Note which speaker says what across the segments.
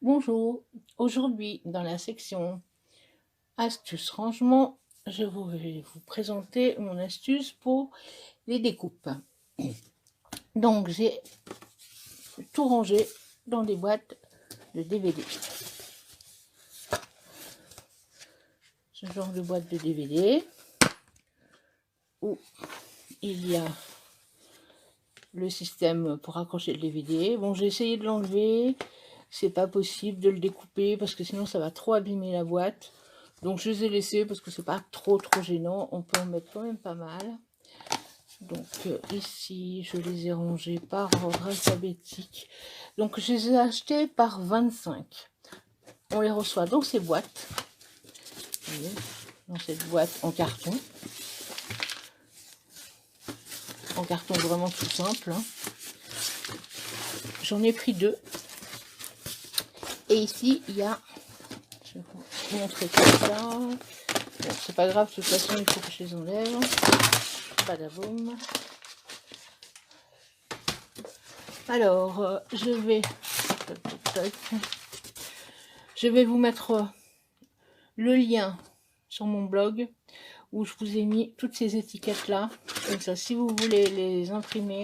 Speaker 1: Bonjour, aujourd'hui dans la section astuces rangement, je vais vous présenter mon astuce pour les découpes. Donc j'ai tout rangé dans des boîtes de DVD. Ce genre de boîte de DVD où il y a le système pour accrocher le DVD. Bon, j'ai essayé de l'enlever, c'est pas possible de le découper parce que sinon ça va trop abîmer la boîte. Donc je les ai laissés parce que c'est pas trop gênant, on peut en mettre quand même pas mal. Donc ici je les ai rangés par ordre alphabétique. Donc je les ai achetés par 25. On les reçoit dans ces boîtes. Vous voyez, dans cette boîte en carton. En carton vraiment tout simple. Hein. J'en ai pris deux. Et ici il y a, je vais vous montrer comme ça. Bon, c'est pas grave, de toute façon il faut que je les enlève. Pas d'avoum. Alors, je vais vous mettre le lien sur mon blog où je vous ai mis toutes ces étiquettes là. Comme ça, si vous voulez les imprimer,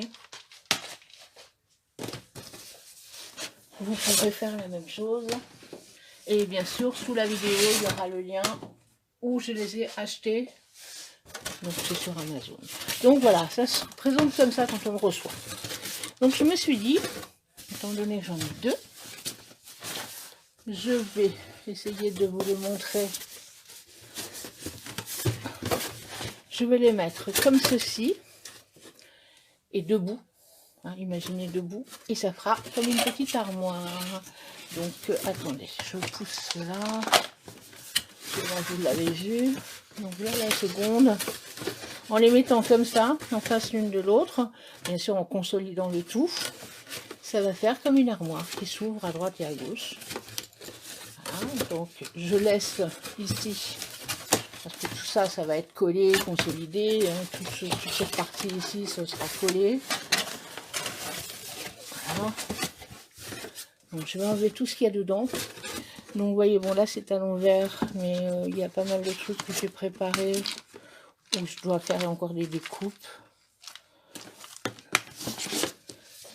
Speaker 1: vous pourrez faire la même chose. Et bien sûr, sous la vidéo, il y aura le lien où je les ai achetés. Donc c'est sur Amazon. Donc voilà, ça se présente comme ça quand on le reçoit. Donc je me suis dit, étant donné que j'en ai deux, je vais essayer de vous le montrer. Je vais les mettre comme ceci et debout. Hein, imaginez debout et ça fera comme une petite armoire. Donc attendez, je pousse cela. Vous l'avez vu. Donc là la seconde. En les mettant comme ça, en face l'une de l'autre, bien sûr en consolidant le tout, ça va faire comme une armoire qui s'ouvre à droite et à gauche. Voilà, donc je laisse ici, parce que tout ça, ça va être collé, consolidé, hein, toute cette partie ici, ça sera collé. Voilà. Donc je vais enlever tout ce qu'il y a dedans. Donc vous voyez, bon là c'est à l'envers, mais il y a pas mal de trucs que j'ai préparés, où je dois faire encore des découpes.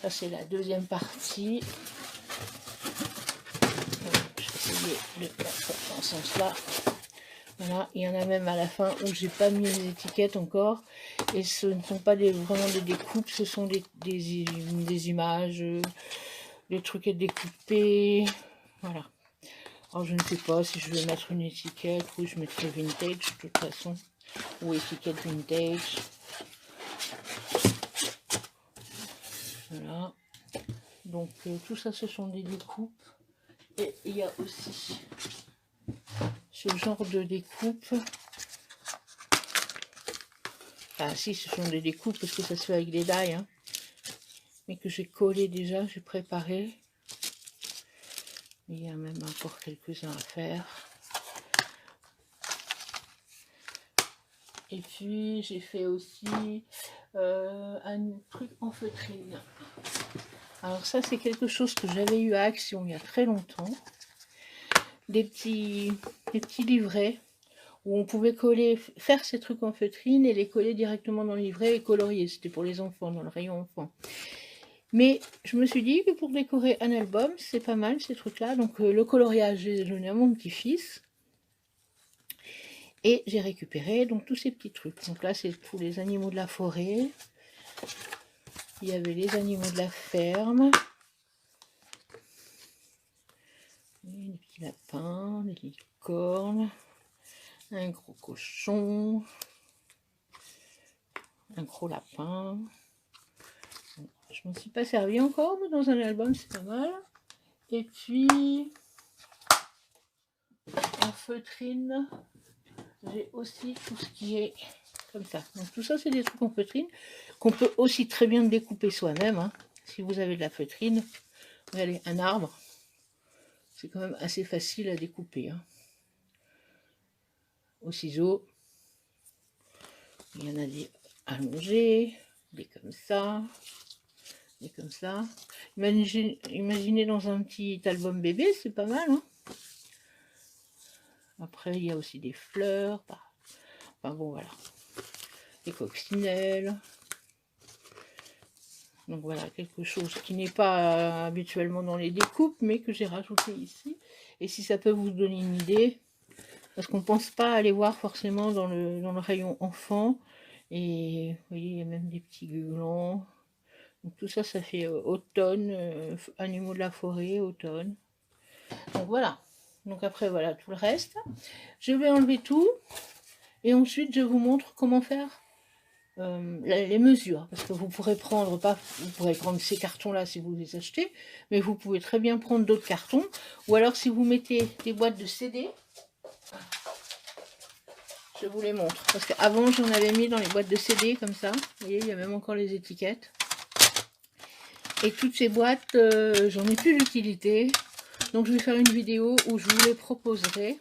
Speaker 1: Ça c'est la deuxième partie. Je vais essayer de mettre dans ce sens-là. Voilà, il y en a même à la fin où j'ai pas mis les étiquettes encore. Et ce ne sont pas vraiment des découpes, ce sont des images, des trucs à découper. Voilà. Alors je ne sais pas si je vais mettre une étiquette ou je mettrai vintage de toute façon. Ou étiquette vintage. Voilà. Donc tout ça ce sont des découpes. Et il y a aussi ce genre de découpe. Enfin si, ce sont des découpes parce que ça se fait avec des die. Hein. Mais que j'ai collé déjà, j'ai préparé. Il y a même encore quelques-uns à faire. Et puis j'ai fait aussi un truc en feutrine. Alors ça c'est quelque chose que j'avais eu à Action il y a très longtemps. Des petits livrets où on pouvait faire ces trucs en feutrine et les coller directement dans le livret et colorier. C'était pour les enfants, dans le rayon enfant. Mais je me suis dit que pour décorer un album, c'est pas mal ces trucs-là. Donc le coloriage, j'ai donné à mon petit-fils. Et j'ai récupéré donc tous ces petits trucs. Donc là, c'est pour les animaux de la forêt. Il y avait les animaux de la ferme. Des petits lapins, des licornes, un gros cochon, un gros lapin. Je m'en suis pas servi encore, mais dans un album, c'est pas mal. Et puis, en feutrine, j'ai aussi tout ce qui est comme ça. Donc tout ça, c'est des trucs en feutrine qu'on peut aussi très bien découper soi-même. Hein. Si vous avez de la feutrine, regardez, un arbre, c'est quand même assez facile à découper. Hein. Au ciseau, il y en a des allongés, des comme ça, Et comme ça. Imaginez dans un petit album bébé, c'est pas mal. Hein. Après, il y a aussi des fleurs. Enfin bon, voilà. Des coccinelles. Donc voilà, quelque chose qui n'est pas habituellement dans les découpes, mais que j'ai rajouté ici. Et si ça peut vous donner une idée, parce qu'on ne pense pas aller voir forcément dans le rayon enfant. Et vous voyez, il y a même des petits gueulants. Donc tout ça, ça fait automne, animaux de la forêt, automne. Donc voilà. Donc après, voilà tout le reste. Je vais enlever tout. Et ensuite, je vous montre comment faire les mesures, parce que vous pourrez prendre ces cartons là si vous les achetez, mais vous pouvez très bien prendre d'autres cartons, ou alors si vous mettez des boîtes de CD, je vous les montre, parce qu'avant j'en avais mis dans les boîtes de CD comme ça, vous voyez, il y a même encore les étiquettes, et toutes ces boîtes, j'en ai plus d'utilité, donc je vais faire une vidéo où je vous les proposerai,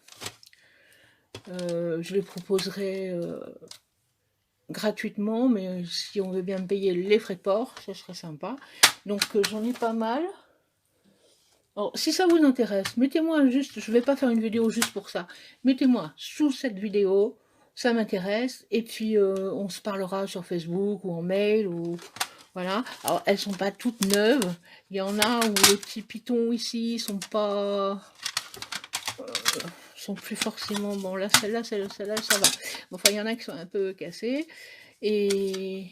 Speaker 1: gratuitement, mais si on veut bien me payer les frais de port, ça serait sympa. Donc j'en ai pas mal. Alors, si ça vous intéresse, mettez-moi juste, je vais pas faire une vidéo juste pour ça, mettez-moi sous cette vidéo, ça m'intéresse, et puis on se parlera sur Facebook ou en mail, ou voilà. Alors elles sont pas toutes neuves, il y en a où les petits pitons ici sont pas... sont plus forcément... Bon là, celle-là, ça va. Enfin, il y en a qui sont un peu cassés. Et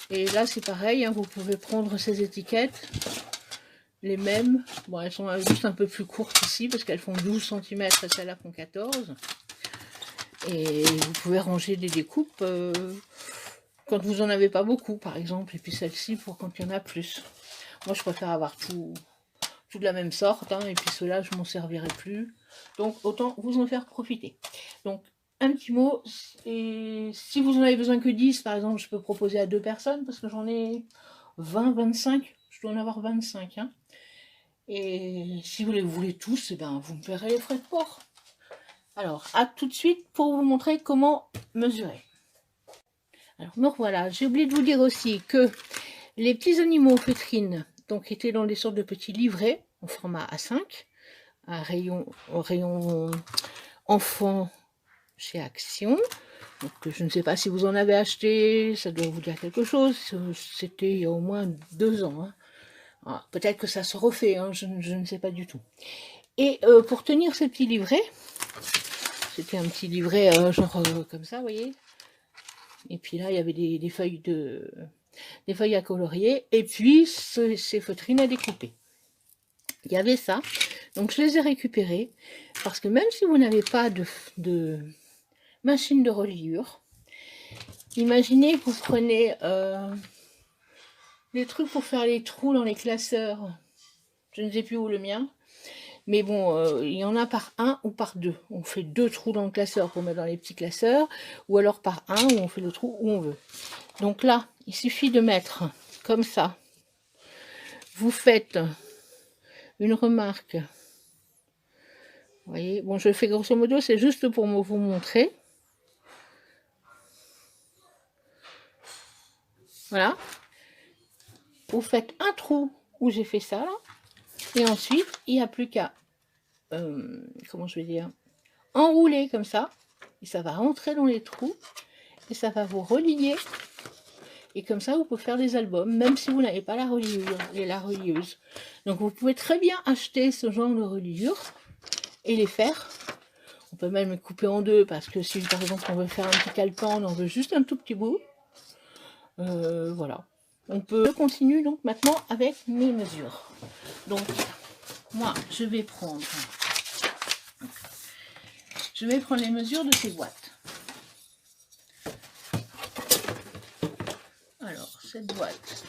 Speaker 1: là, c'est pareil, hein, vous pouvez prendre ces étiquettes, les mêmes. Bon, elles sont juste un peu plus courtes ici, parce qu'elles font 12 cm, et celles-là font 14. Et vous pouvez ranger des découpes quand vous en avez pas beaucoup, par exemple. Et puis celle-ci, pour quand il y en a plus. Moi, je préfère avoir tout de la même sorte, hein, et puis ceux-là, je m'en servirai plus. Donc, autant vous en faire profiter. Donc, un petit mot, et si vous en avez besoin que 10, par exemple, je peux proposer à 2 personnes, parce que j'en ai 20, 25, je dois en avoir 25. Hein. Et si vous les voulez tous, eh ben, vous me paierez les frais de port. Alors, à tout de suite pour vous montrer comment mesurer. Alors, me voilà, j'ai oublié de vous dire aussi que les petits animaux feutrines, donc étaient dans des sortes de petits livrets, en format A5, un rayon enfant chez Action. Donc, je ne sais pas si vous en avez acheté, ça doit vous dire quelque chose. C'était il y a au moins 2 ans. Hein. Peut-être que ça se refait, hein, je ne sais pas du tout. Et pour tenir ce petit livret, c'était un petit livret genre comme ça, vous voyez. Et puis là, il y avait des feuilles à colorier, et puis ces feutrines à découper. Il y avait ça, donc je les ai récupérées, parce que même si vous n'avez pas de machine de reliure, imaginez que vous prenez des trucs pour faire les trous dans les classeurs, je ne sais plus où le mien, mais bon, il y en a par 1 ou par 2. On fait 2 trous dans le classeur pour mettre dans les petits classeurs, ou alors par 1 où on fait le trou où on veut. Donc là, il suffit de mettre comme ça. Vous faites une remarque. Vous voyez, bon, je fais grosso modo, c'est juste pour vous montrer. Voilà. Vous faites un trou où j'ai fait ça, là. Et ensuite, il n'y a plus qu'à, comment je vais dire, enrouler comme ça. Et ça va rentrer dans les trous. Et ça va vous relier. Et comme ça, vous pouvez faire des albums, même si vous n'avez pas la relieuse. Donc, vous pouvez très bien acheter ce genre de reliure et les faire. On peut même les couper en deux, parce que si, par exemple, on veut faire un petit calepin, on en veut juste un tout petit bout. Voilà. On peut... Je continue donc maintenant avec mes mesures. Donc, moi, je vais prendre les mesures de ces boîtes. Alors, cette boîte,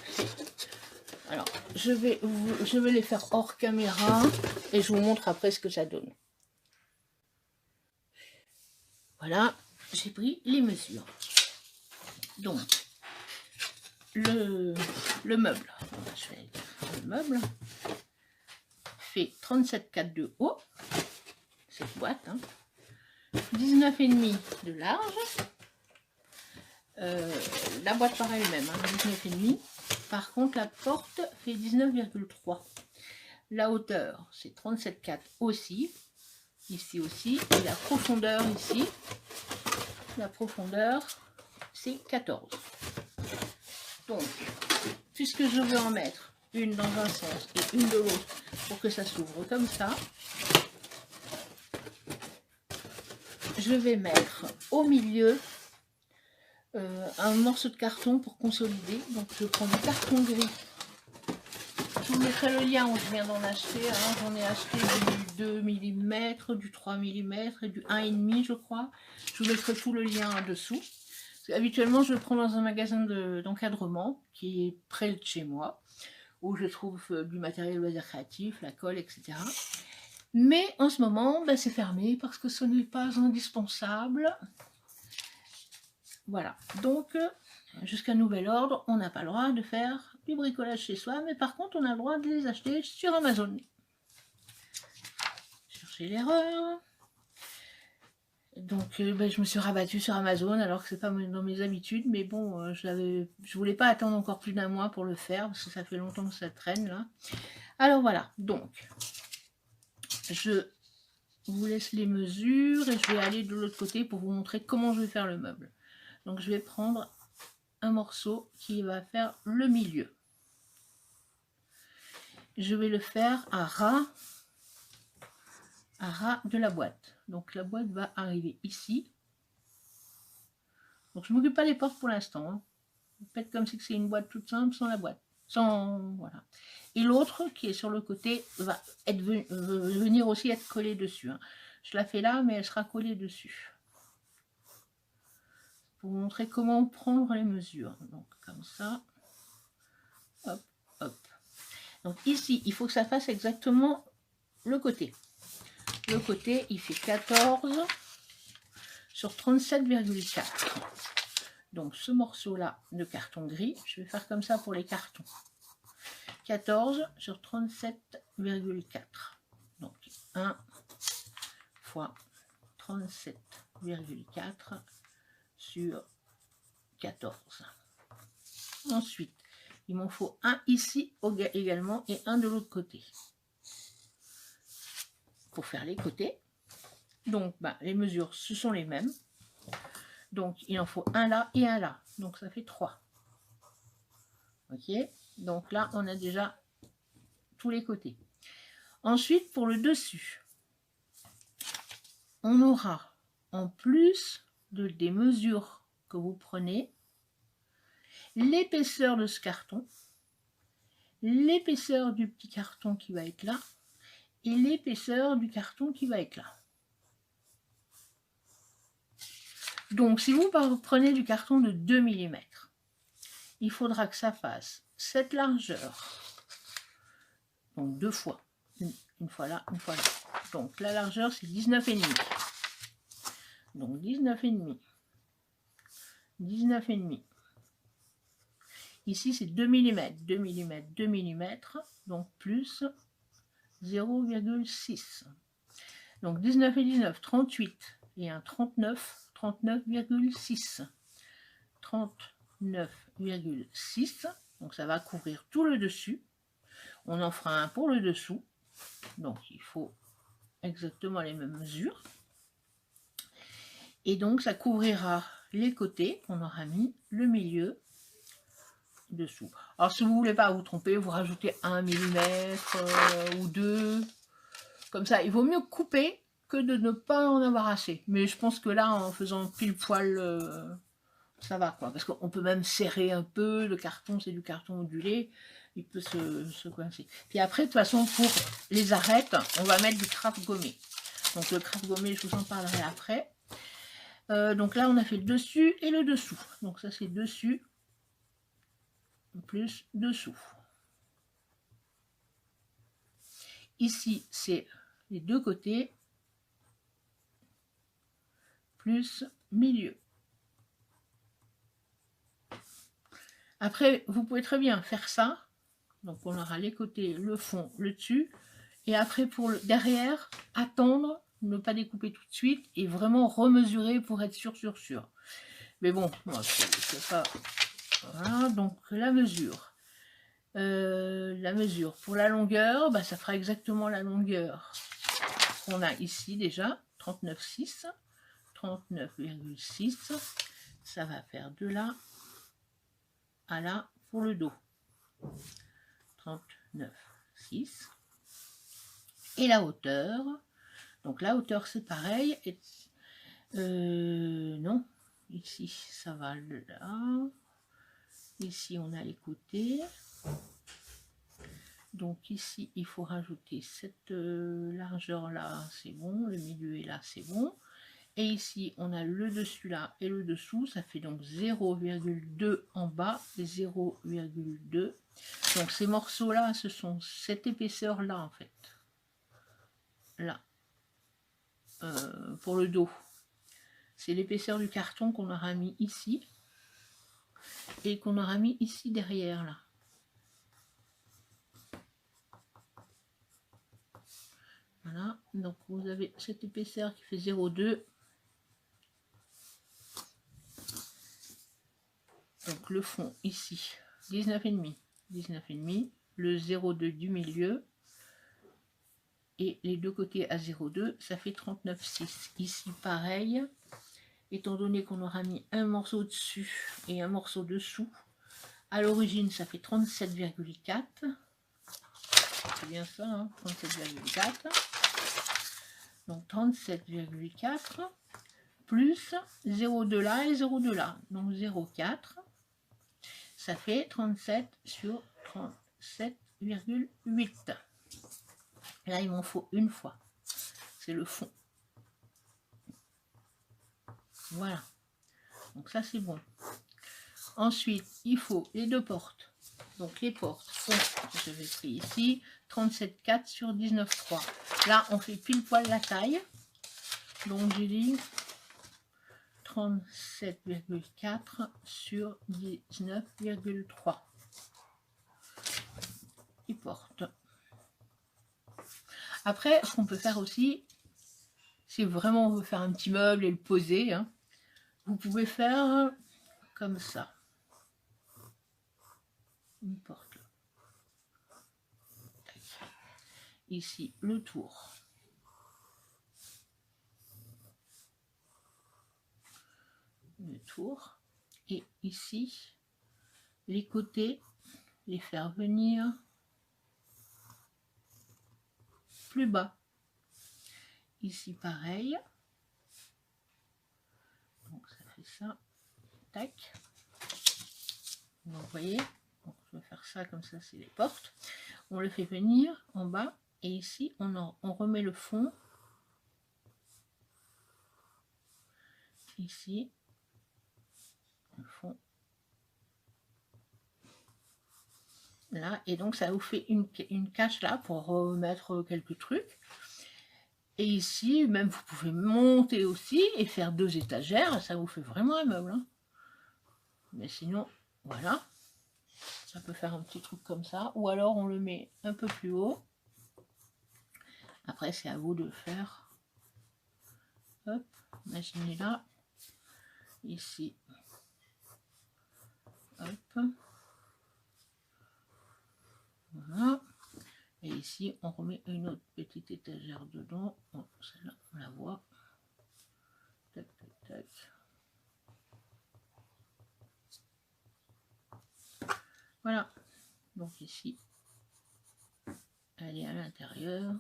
Speaker 1: alors je vais les faire hors caméra et je vous montre après ce que ça donne. Voilà, j'ai pris les mesures. Donc, le meuble, le meuble fait 37,4 de haut, cette boîte, hein, 19,5 de large. La boîte par elle-même, hein, 19,5. Par contre, la porte fait 19,3. La hauteur, c'est 37,4 aussi. Ici aussi. Et la profondeur ici, la profondeur, c'est 14. Donc, puisque je veux en mettre une dans un sens et une de l'autre pour que ça s'ouvre comme ça, je vais mettre au milieu un morceau de carton pour consolider. Donc je prends du carton gris. Je vous mettrai le lien où je viens d'en acheter. Hein. J'en ai acheté du 2 mm, du 3 mm et du 1,5 je crois. Je vous mettrai tout le lien dessous. Habituellement je le prends dans un magasin d'encadrement qui est près de chez moi, où je trouve du matériel loisir créatif, la colle, etc. Mais en ce moment, c'est fermé parce que ce n'est pas indispensable. Voilà, donc jusqu'à nouvel ordre, on n'a pas le droit de faire du bricolage chez soi, mais par contre on a le droit de les acheter sur Amazon. Cherchez l'erreur. Donc je me suis rabattue sur Amazon alors que c'est pas dans mes habitudes, mais bon, je voulais pas attendre encore plus d'un mois pour le faire parce que ça fait longtemps que ça traîne là. Alors voilà, donc je vous laisse les mesures et je vais aller de l'autre côté pour vous montrer comment je vais faire le meuble. Donc je vais prendre un morceau qui va faire le milieu. Je vais le faire à ras de la boîte. Donc la boîte va arriver ici. Donc je ne m'occupe pas des portes pour l'instant. Hein. Faites comme si c'est une boîte toute simple sans la boîte. Voilà. Et l'autre qui est sur le côté va venir aussi être collé dessus. Hein. Je la fais là, mais elle sera collée dessus. Pour vous montrer comment prendre les mesures. Donc comme ça. Hop, hop. Donc ici, il faut que ça fasse exactement le côté. Le côté, il fait 14 sur 37,4. Donc ce morceau-là de carton gris, je vais faire comme ça pour les cartons. 14 sur 37,4. Donc 1 fois 37,4 sur 14. Ensuite, il m'en faut un ici également et un de l'autre côté. Pour faire les côtés. Donc les mesures, ce sont les mêmes. Donc il en faut un là et un là. Donc ça fait 3. Ok. Donc là, on a déjà tous les côtés. Ensuite, pour le dessus, on aura, en plus des mesures que vous prenez, l'épaisseur de ce carton, l'épaisseur du petit carton qui va être là, et l'épaisseur du carton qui va être là. Donc, si vous prenez du carton de 2 mm, il faudra que ça fasse cette largeur, donc 2 fois, une fois là, une fois là. Donc, la largeur, c'est 19,5. Donc, 19,5. 19,5. Ici, c'est 2 mm, 2 mm, 2 mm, donc plus 0,6. Donc 19 et 19, 38 et un 39, 39,6. 39,6. Donc ça va couvrir tout le dessus. On en fera un pour le dessous. Donc il faut exactement les mêmes mesures. Et donc ça couvrira les côtés. On aura mis le milieu dessous. Alors si vous voulez pas vous tromper, vous rajoutez 1 mm ou 2. Comme ça, il vaut mieux couper que de ne pas en avoir assez. Mais je pense que là, en faisant pile poil, ça va quoi. Parce qu'on peut même serrer un peu. Le carton, c'est du carton ondulé. Il peut se coincer. Puis après, de toute façon, pour les arêtes, on va mettre du craft gommé. Donc le craft gommé, je vous en parlerai après. Donc là, on a fait le dessus et le dessous. Donc ça, c'est dessus plus dessous. Ici, c'est les deux côtés plus milieu. Après, vous pouvez très bien faire ça. Donc, on aura les côtés, le fond, le dessus. Et après, pour le derrière, attendre, ne pas découper tout de suite et vraiment remesurer pour être sûr. Mais bon, moi, c'est pas... Voilà, donc la mesure. la mesure. Pour la longueur, bah, ça fera exactement la longueur qu'on a ici déjà, 39,6. 39,6. Ça va faire de là à là pour le dos. 39,6. Et la hauteur. Donc la hauteur, c'est pareil. Et, non, ici, ça va là. Ici, on a les côtés. Donc ici, il faut rajouter cette largeur-là, c'est bon. Le milieu est là, c'est bon. Et ici, on a le dessus là et le dessous. Ça fait donc 0,2 en bas et 0,2. Donc ces morceaux-là, ce sont cette épaisseur-là, en fait. Là. Pour le dos. C'est l'épaisseur du carton qu'on aura mis ici. Et qu'on aura mis ici derrière, là. Voilà, donc vous avez cette épaisseur qui fait 0,2. Donc le fond ici, 19,5. 19,5, le 0,2 du milieu. Et les deux côtés à 0,2, ça fait 39,6. Ici, pareil, étant donné qu'on aura mis un morceau dessus et un morceau dessous, à l'origine, ça fait 37,4. C'est bien ça, hein, 37,4. Donc 37,4 plus 0,2 là et 0,2 là. Donc 0,4. Ça fait 37 sur 37,8. Là, il m'en faut une fois. C'est le fond. Voilà. Donc ça, c'est bon. Ensuite, il faut les deux portes. Donc les portes sont, je vais pris ici, 37,4 sur 19,3. Là, on fait pile poil la taille. Donc j'ai dit 37,4 sur 19,3. Qui porte. Après, ce qu'on peut faire aussi, si vraiment on veut faire un petit meuble et le poser, hein, vous pouvez faire comme ça. Une porte. Ici, le tour. Le tour. Et ici, les côtés, les faire venir plus bas. Ici, pareil. Donc, ça fait ça. Tac. Donc, vous voyez, donc, je vais faire ça comme ça, c'est les portes. On le fait venir en bas. Et ici, on remet le fond. Ici. Le fond. Là. Et donc, ça vous fait une cage là pour remettre quelques trucs. Et ici, même vous pouvez monter aussi et faire 2 étagères. Ça vous fait vraiment un meuble. Hein. Mais sinon, voilà. Ça peut faire un petit truc comme ça. Ou alors, on le met un peu plus haut. Après, c'est à vous de le faire. Hop, imaginez là. Ici. Hop. Voilà. Et ici, on remet une autre petite étagère dedans. Bon, celle-là, on la voit. Tac, tac, tac. Voilà. Donc ici, elle est à l'intérieur.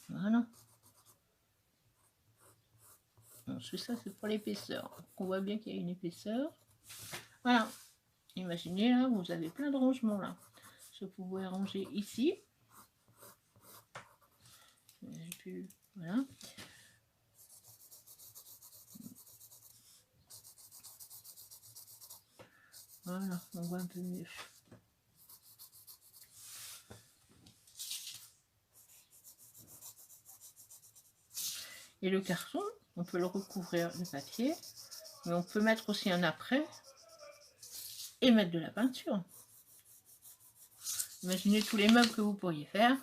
Speaker 1: Voilà. Ensuite, ça, c'est pour l'épaisseur. On voit bien qu'il y a une épaisseur. Voilà. Imaginez, là, vous avez plein de rangements, là. Je pouvais ranger ici. Voilà. Voilà, on voit un peu mieux. Et le carton, on peut le recouvrir de papier, mais on peut mettre aussi un après et mettre de la peinture. Imaginez tous les meubles que vous pourriez faire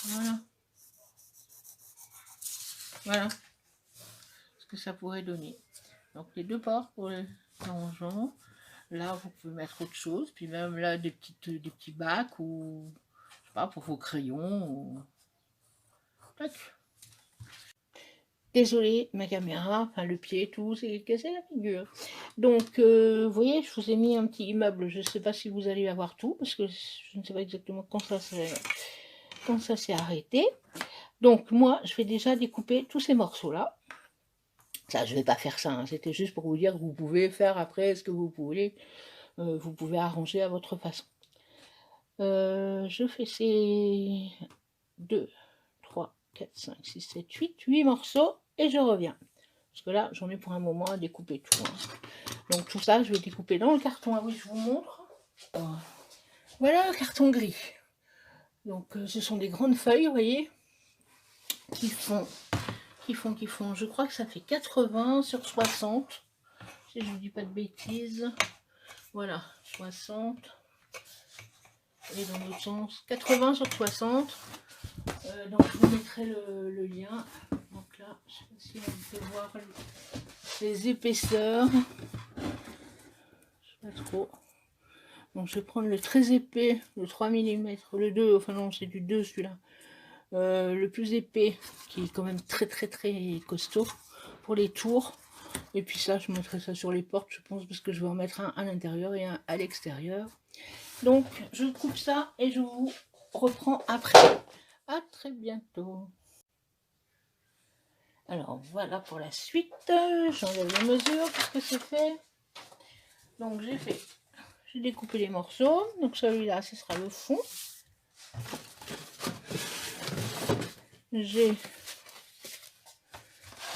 Speaker 1: Voilà. Voilà ce que ça pourrait donner. Donc les deux portes pour les rangements. Là, vous pouvez mettre autre chose. Puis même là, des petits bacs ou je sais pas, pour vos crayons. Ou... Tac. Désolée, ma caméra, enfin le pied et tout, c'est cassé la figure. Donc, vous voyez, je vous ai mis un petit immeuble. Je ne sais pas si vous allez avoir tout, parce que je ne sais pas exactement quand ça s'est arrêté. Donc, moi, je vais déjà découper tous ces morceaux-là. Ça, je ne vais pas faire ça, hein. C'était juste pour vous dire que vous pouvez faire après ce que vous voulez. Vous pouvez arranger à votre façon. Je fais ces 2, 3, 4, 5, 6, 7, 8 morceaux et je reviens. Parce que là, j'en ai pour un moment à découper tout. Hein. Donc tout ça, je vais découper dans le carton. Ah oui, je vous montre. Voilà le carton gris. Donc ce sont des grandes feuilles, vous voyez, qui font, je crois que ça fait 80 sur 60. Si je ne dis pas de bêtises. Voilà, 60. Et dans l'autre sens, 80 sur 60. Donc je vous mettrai le lien. Donc là, je ne sais pas si on peut voir les épaisseurs. Je ne sais pas trop. Donc je vais prendre le très épais, le 3 mm, le 2, enfin non, c'est du 2 celui-là. Le plus épais, qui est quand même très costaud pour les tours. Et puis ça, je mettrai ça sur les portes, je pense, parce que je vais en mettre un à l'intérieur et un à l'extérieur. Donc je coupe ça et je vous reprends après. À très bientôt. Alors voilà pour la suite. J'enlève les mesures parce que c'est fait. Donc j'ai découpé les morceaux. Donc celui-là, ce sera le fond. J'ai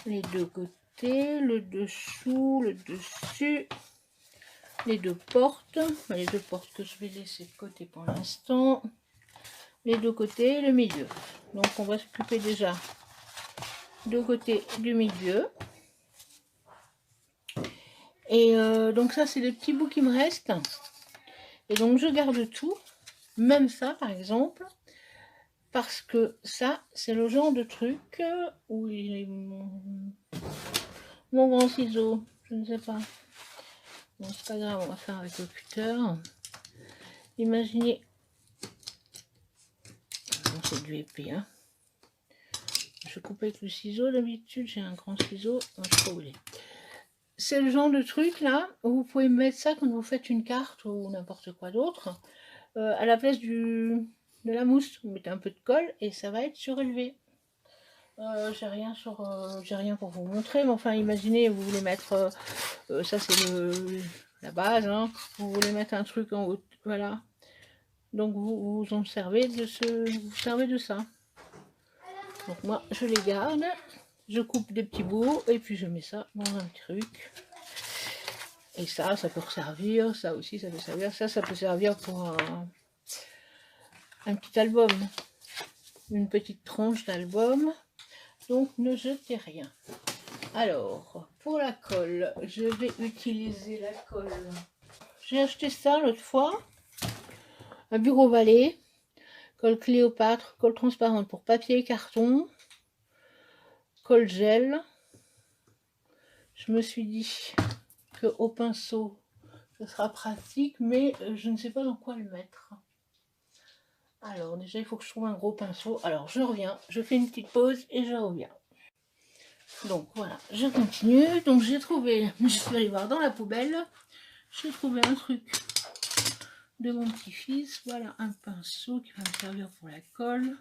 Speaker 1: les deux côtés, le dessous, le dessus, les deux portes. Les deux portes que je vais laisser de côté pour l'instant. Les deux côtés, le milieu. Donc on va s'occuper déjà deux côtés du milieu. Et donc ça, c'est les petits bouts qui me restent. Et donc je garde tout, même ça par exemple, parce que ça, c'est le genre de truc où il est mon grand ciseau, je ne sais pas. Bon, c'est pas grave, on va faire avec le cutter. Imaginez, bon, c'est du épais, hein. Je coupe avec le ciseau, d'habitude j'ai un grand ciseau, moi, je sais pas où il est. C'est le genre de truc là où vous pouvez mettre ça quand vous faites une carte ou n'importe quoi d'autre. À la place de la mousse, vous mettez un peu de colle et ça va être surélevé. J'ai rien pour vous montrer, mais enfin imaginez, vous voulez mettre, ça c'est la base, hein, vous voulez mettre un truc en haut, voilà. Donc vous en servez vous servez de ça. Donc moi je les garde, je coupe des petits bouts et puis je mets ça dans un truc. Et ça peut servir, ça aussi ça peut servir, ça peut servir pour un petit album, une petite tranche d'album. Donc ne jetez rien. Alors pour la colle, je vais utiliser la colle. J'ai acheté ça l'autre fois, un Bureau Vallée, colle Cléopâtre, colle transparente pour papier et carton, colle gel. Je me suis dit que au pinceau ce sera pratique, mais je ne sais pas dans quoi le mettre. Alors déjà il faut que je trouve un gros pinceau. Alors je reviens, je fais une petite pause et je reviens. Donc voilà, je continue. Donc j'ai trouvé, je suis allée voir dans la poubelle, j'ai trouvé un truc de mon petit-fils. Voilà un pinceau qui va me servir pour la colle.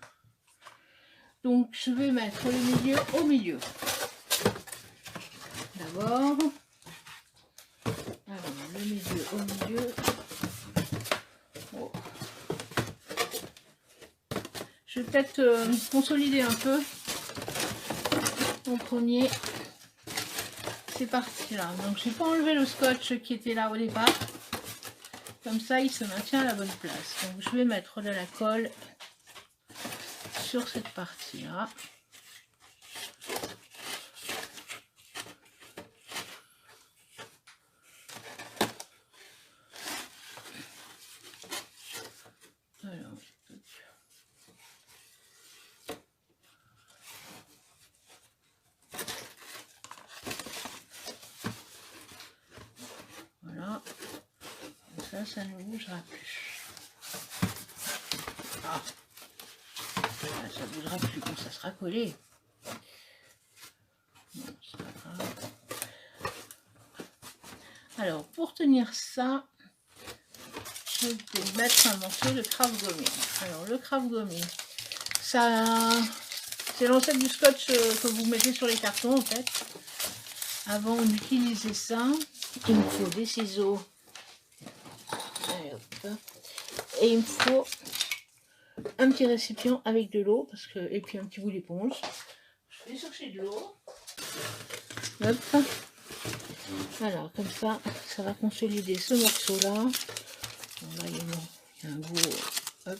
Speaker 1: Donc je vais mettre le milieu au milieu. D'abord, alors le milieu au milieu. Oh. Je vais peut-être consolider un peu en premier. C'est parti là. Donc j'ai pas enlevé le scotch qui était là au départ. Comme ça il se maintient à la bonne place. Donc je vais mettre de la colle sur cette partie là. Alors, ça ne bougera plus. Ah, ça ne bougera plus quand ça sera collé. Bon, c'est pas grave. Alors, pour tenir ça, je vais mettre un morceau de craft gommé. Alors, le craft gommé, ça, c'est l'ancêtre du scotch que vous mettez sur les cartons, en fait. Avant d'utiliser ça, il me faut des ciseaux. Allez, hop. Et il me faut un petit récipient avec de l'eau, et puis un petit bout d'éponge. Je vais chercher de l'eau. Hop. Alors, comme ça, ça va consolider ce morceau-là. Bon, là, il y a un gros... Hop.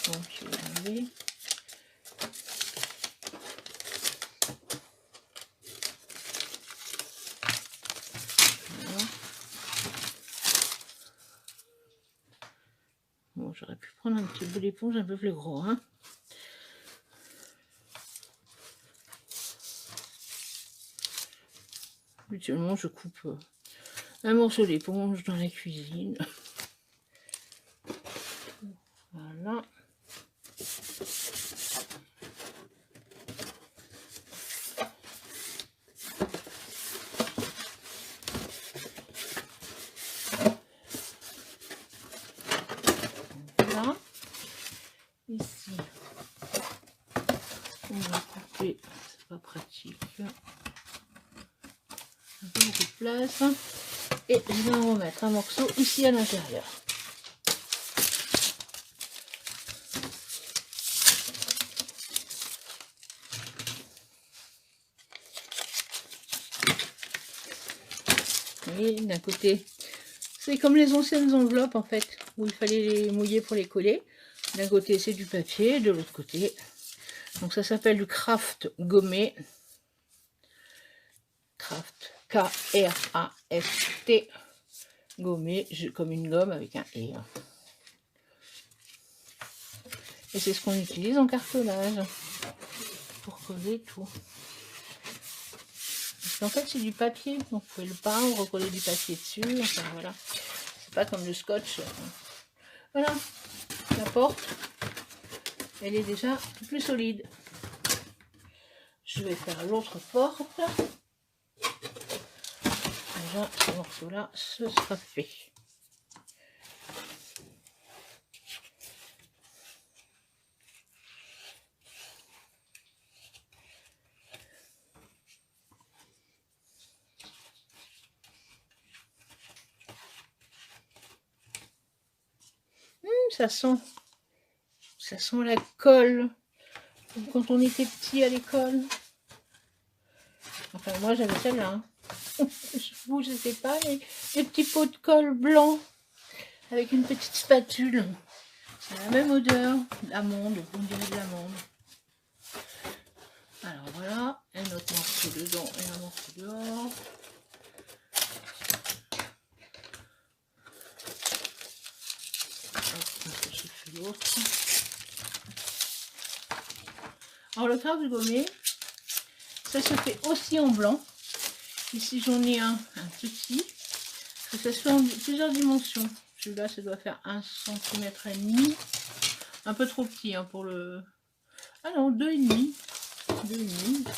Speaker 1: Bon, je vais enlever. Voilà. Bon, j'aurais pu prendre un petit bout d'éponge un peu plus gros, hein. Habituellement, je coupe un morceau d'éponge dans la cuisine. Voilà. Voilà. Ici, on va couper, c'est pas pratique. Un peu beaucoup de place. Et je vais en remettre un morceau ici à l'intérieur. Vous voyez, d'un côté, c'est comme les anciennes enveloppes en fait, où il fallait les mouiller pour les coller. D'un côté, c'est du papier, de l'autre côté. Donc ça s'appelle du craft gommé. Craft, K-R-A-F-T. Gommé, comme une gomme avec un E. Et c'est ce qu'on utilise en cartonnage pour coller tout. Parce qu'en fait, c'est du papier, donc vous pouvez le peindre, recoller du papier dessus. Enfin voilà, c'est pas comme le scotch. Voilà, la porte, elle est déjà plus solide. Je vais faire l'autre porte. Déjà, ce morceau-là, ce sera fait. Ça sent la colle, comme quand on était petit à l'école. Enfin, moi j'avais celle-là. Hein. Vous, je sais pas, les petits pots de colle blanc avec une petite spatule. C'est la même odeur d'amande, on dirait de l'amande. Alors voilà, un autre morceau dedans et un morceau dehors. Je fais l'autre. Alors le craft gommé, ça se fait aussi en blanc. Ici j'en ai un petit, que ça se fait en plusieurs dimensions. Celui-là ça doit faire 1,5 cm. Un peu trop petit hein, pour le... Ah non, 2,5. 2,5.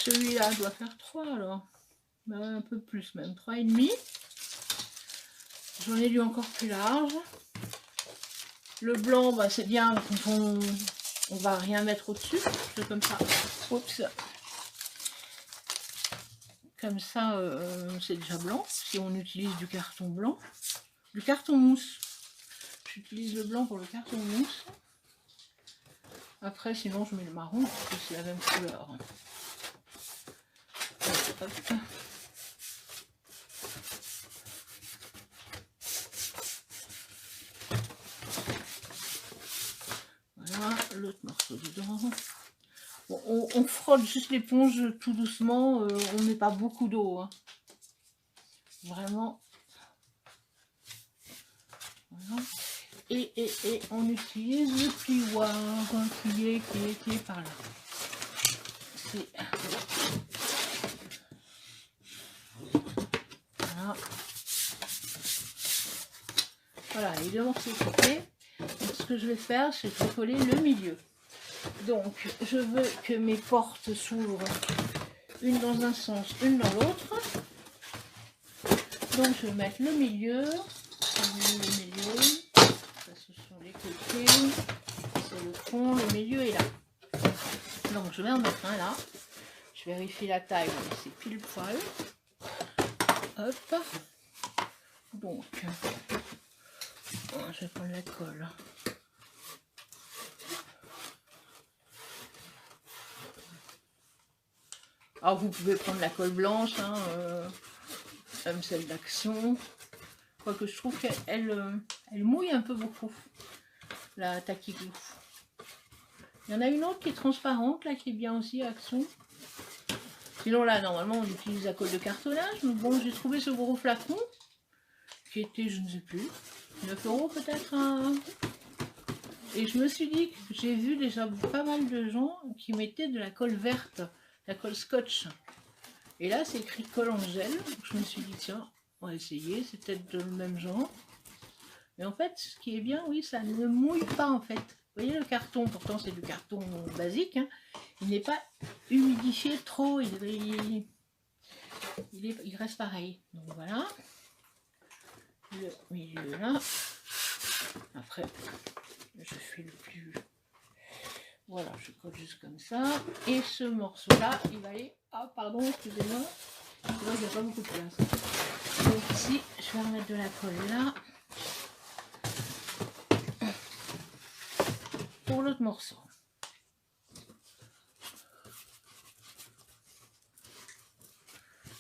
Speaker 1: Celui-là doit faire 3 alors. Ben, un peu plus même, 3,5. J'en ai du encore plus large. Le blanc, bah, c'est bien quand on va rien mettre au-dessus. C'est comme ça. Oups. Comme ça, c'est déjà blanc. Si on utilise du carton blanc. Du carton mousse. J'utilise le blanc pour le carton mousse. Après, sinon, je mets le marron parce que c'est la même couleur. Hop. Voilà, l'autre morceau dedans. Bon, on frotte juste l'éponge tout doucement, on met pas beaucoup d'eau. Hein. Vraiment. Voilà. Et on utilise le plioir qui est par là. Voilà. Voilà, les deux morceaux coupés. Ce que je vais faire, c'est que je vais coller le milieu. Donc, je veux que mes portes s'ouvrent une dans un sens, une dans l'autre. Donc, je vais mettre le milieu. Le milieu. Ça, ce sont les côtés. C'est le fond. Le milieu est là. Donc, je vais en mettre un là. Je vérifie la taille. C'est pile poil. Hop. Donc, je vais prendre la colle. Alors vous pouvez prendre la colle blanche, hein, comme celle d'Action. Quoique je trouve qu'elle elle mouille un peu beaucoup, la Tacky Glue. Il y en a une autre qui est transparente, là, qui est bien aussi, Action. Sinon là, normalement, on utilise la colle de cartonnage. Mais bon, j'ai trouvé ce gros flacon, qui était, je ne sais plus, 9 € peut-être. Et je me suis dit que j'ai vu déjà pas mal de gens qui mettaient de la colle verte. La colle scotch. Et là, c'est écrit colle en gel. Donc, je me suis dit, tiens, on va essayer. C'est peut-être le même genre. Mais en fait, ce qui est bien, oui, ça ne mouille pas, en fait. Vous voyez le carton, pourtant, c'est du carton basique. Hein. Il n'est pas humidifié trop. Il reste pareil. Donc, voilà. Le milieu, là. Après, je fais le plus... Voilà, je colle juste comme ça. Et ce morceau-là, il va aller... Ah, pardon, excusez-moi. Là, il n'y a pas beaucoup de place. Donc ici, je vais remettre de la colle là. Pour l'autre morceau.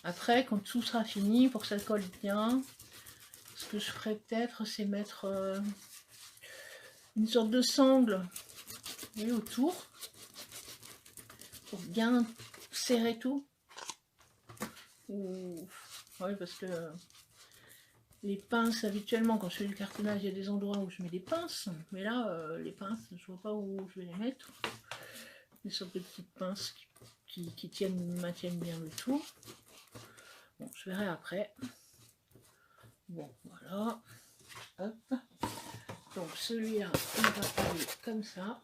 Speaker 1: Après, quand tout sera fini, pour que ça colle bien, ce que je ferai peut-être, c'est mettre une sorte de sangle autour pour bien serrer tout. Oui, parce que les pinces, habituellement, quand je fais du cartonnage, il y a des endroits où je mets des pinces. Mais là, les pinces, je vois pas où je vais les mettre. Des sortes de petites pinces qui maintiennent bien le tout. Bon, je verrai après. Bon, voilà. Hop. Donc celui-là, on va aller comme ça.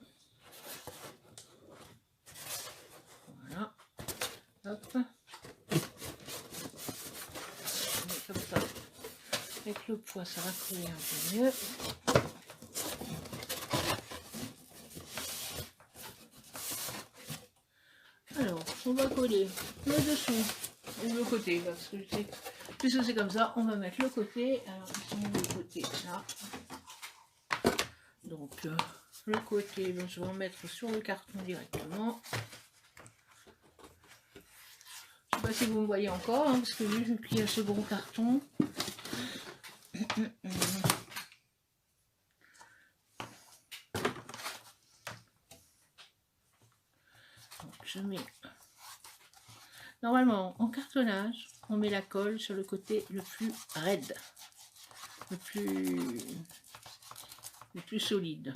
Speaker 1: Voilà. Hop. Comme ça. Avec le poids, ça va coller un peu mieux. Alors, on va coller le dessous ou le côté, parce que je sais, puisque c'est comme ça, on va mettre le côté. Alors, ici, le côté là. Donc, le côté, je vais en mettre sur le carton directement. Je ne sais pas si vous me voyez encore, hein, parce que vu qu'il y a ce gros carton. Donc, je mets... Normalement, en cartonnage, on met la colle sur le côté le plus raide, le plus solide.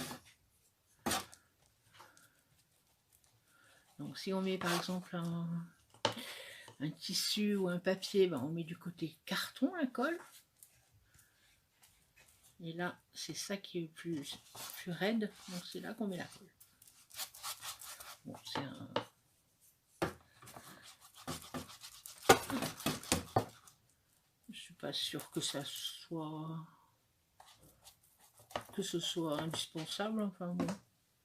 Speaker 1: Donc, si on met par exemple un tissu ou un papier, ben, on met du côté carton la colle. Et là, c'est ça qui est plus raide, donc c'est là qu'on met la colle. Bon, c'est un... Je suis pas sûre que ça soit... que ce soit indispensable, enfin bon,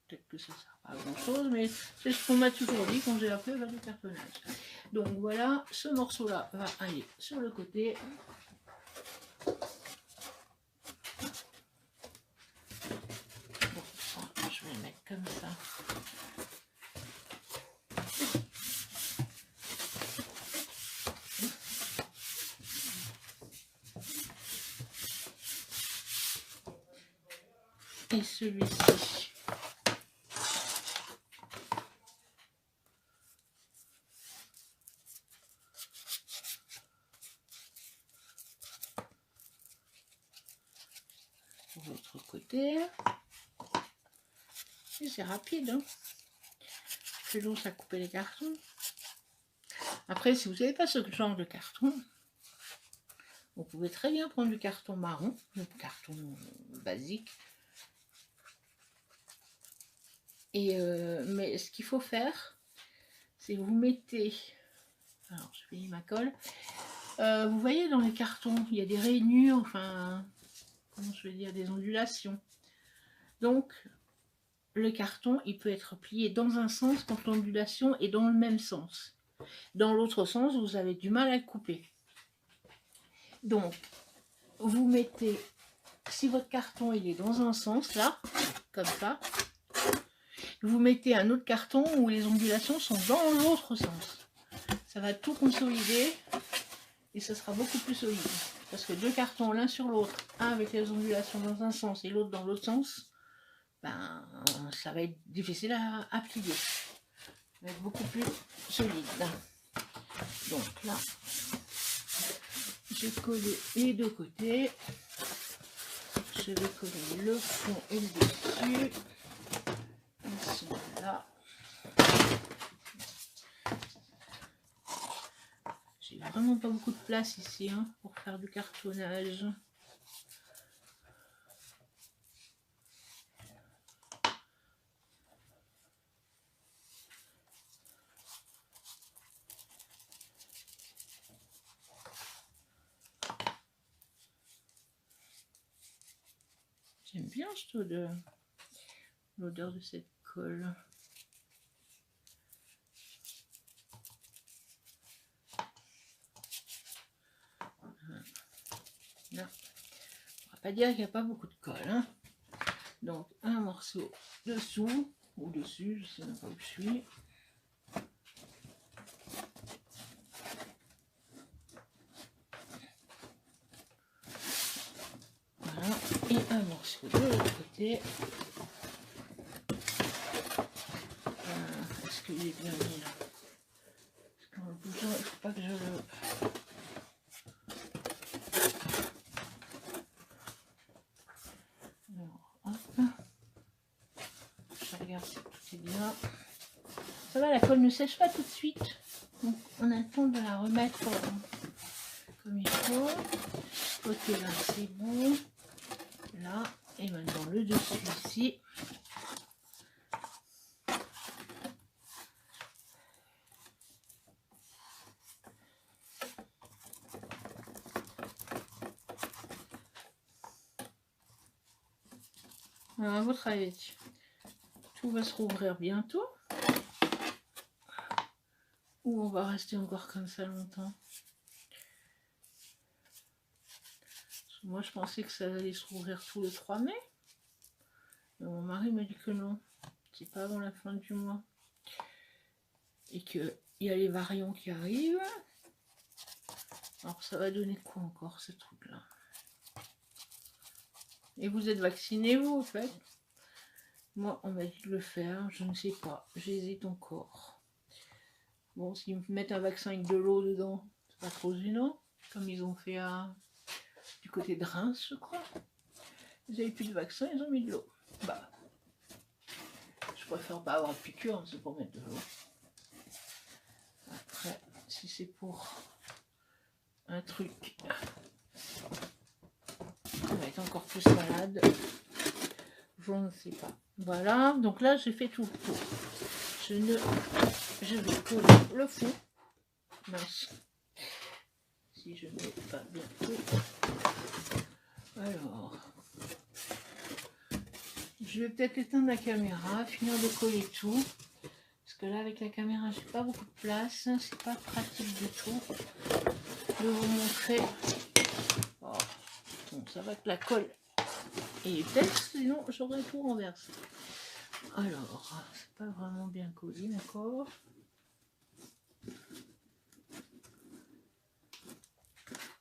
Speaker 1: peut-être que ça sert pas à grand chose, mais c'est ce qu'on m'a toujours dit quand j'ai appris du cartonnage. Donc voilà, ce morceau là va aller sur le côté. Bon, je vais le mettre comme ça. Et celui-ci. Pour l'autre côté. Et c'est rapide, hein. C'est long à couper les cartons. Après, si vous n'avez pas ce genre de carton, Vous pouvez très bien prendre du carton marron, le carton basique. Et mais ce qu'il faut faire, c'est vous mettez, alors je finis ma colle, vous voyez dans les cartons, il y a des rainures, enfin, comment je vais dire, des ondulations. Donc, le carton, il peut être plié dans un sens quand l'ondulation est dans le même sens. Dans l'autre sens, vous avez du mal à le couper. Donc, vous mettez, si votre carton il est dans un sens, là, comme ça, vous mettez un autre carton où les ondulations sont dans l'autre sens. Ça va tout consolider et ça sera beaucoup plus solide. Parce que deux cartons l'un sur l'autre, un avec les ondulations dans un sens et l'autre dans l'autre sens, ben, ça va être difficile à plier. Ça va être beaucoup plus solide. Donc là, j'ai collé les deux côtés. Je vais coller le fond et le dessus. Ils sont là. J'ai vraiment pas beaucoup de place ici hein, pour faire du cartonnage. J'aime bien cette odeur, l'odeur de cette colle. Là, on va pas dire qu'il n'y a pas beaucoup de colle. Hein. Donc un morceau dessous ou dessus, je sais même pas où je suis. Voilà, et un morceau de l'autre côté. Est-ce qu'il est bien mis là? Parce qu'en le bougeant, il ne faut pas que je le... Alors, hop. Je regarde si tout est bien. Ça va, la colle ne sèche pas tout de suite. Donc on a le temps de la remettre comme il faut. Côté là, c'est bon. Là, et maintenant le dessus ici. Alors, à votre avis, tout va se rouvrir bientôt ou on va rester encore comme ça longtemps? Moi, je pensais que ça allait se rouvrir tout le 3 mai. Mais mon mari m'a dit que non. C'est pas avant la fin du mois. Et qu'il y a les variants qui arrivent. Alors, ça va donner quoi encore, ce truc-là? Et vous êtes vacciné, vous, en fait? Moi, on m'a dit de le faire. Je ne sais pas. J'hésite encore. Bon, s'ils me mettent un vaccin avec de l'eau dedans, c'est pas trop gênant. Comme ils ont fait du côté de Reims, je crois. Ils n'avaient plus de vaccin, ils ont mis de l'eau. Bah, je préfère pas avoir de piqûre, hein, c'est pour mettre de l'eau. Après, si c'est pour un truc, on va être encore plus malade. Je ne sais pas. Voilà, donc là j'ai fait tout le tour. Je vais coller le fond. Mince. Si je ne mets pas bien tout. Alors, je vais peut-être éteindre la caméra, finir de coller tout. Parce que là, avec la caméra, j'ai pas beaucoup de place. C'est pas pratique du tout de vous montrer. Oh, bon, ça va que la colle est épaisse, sinon j'aurais tout renversé. Alors, c'est pas vraiment bien collé encore.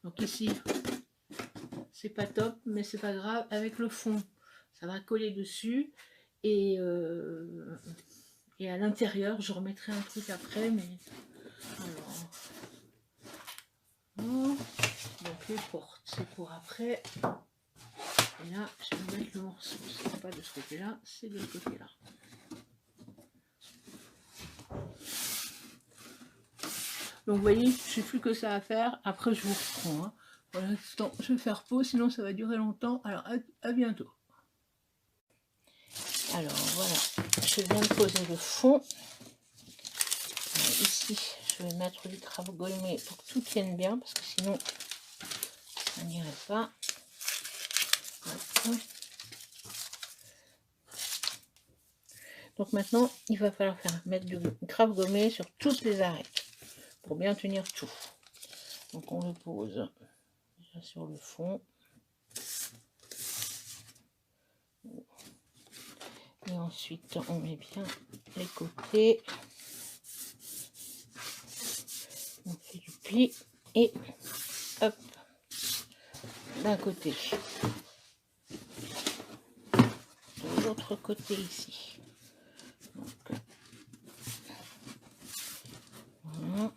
Speaker 1: Donc ici, c'est pas top, mais c'est pas grave. Avec le fond, ça va coller dessus. Et à l'intérieur, je remettrai un truc après, mais... Alors... Oh. Donc les portes, c'est pour après. Et là, je vais mettre le morceau. C'est pas de ce côté-là, c'est de ce côté-là. Donc vous voyez, je n'ai plus que ça à faire. Après, je vous reprends. Hein. Pour l'instant, je vais faire pause, sinon ça va durer longtemps. Alors, à bientôt. Alors, voilà, je viens de poser le fond. Ici, je vais mettre du crabe gommé pour que tout tienne bien, parce que sinon, ça n'irait pas. Voilà. Donc maintenant, il va falloir mettre du crabe gommé sur toutes les arêtes pour bien tenir tout. Donc on le pose déjà sur le fond. Et ensuite, on met bien les côtés. On fait du pli et hop, d'un côté. De l'autre côté ici. Donc, voilà.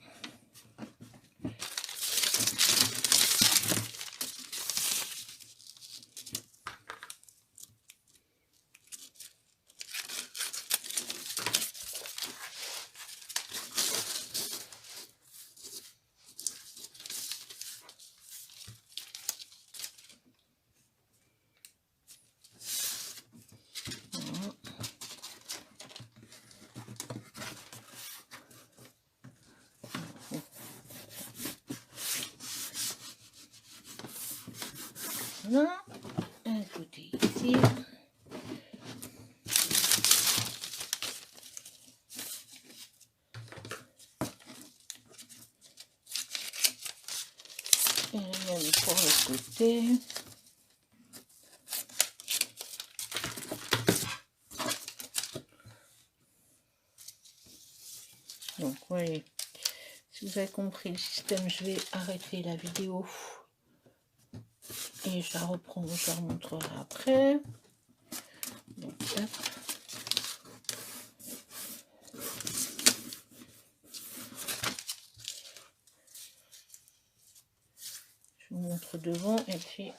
Speaker 1: Voilà, un côté ici. Et même pour le côté. Donc, voyez, si vous avez compris le système, je vais arrêter la vidéo. Et je la reprends, je la remontrerai après. Donc, hop. Je vous montre devant et puis...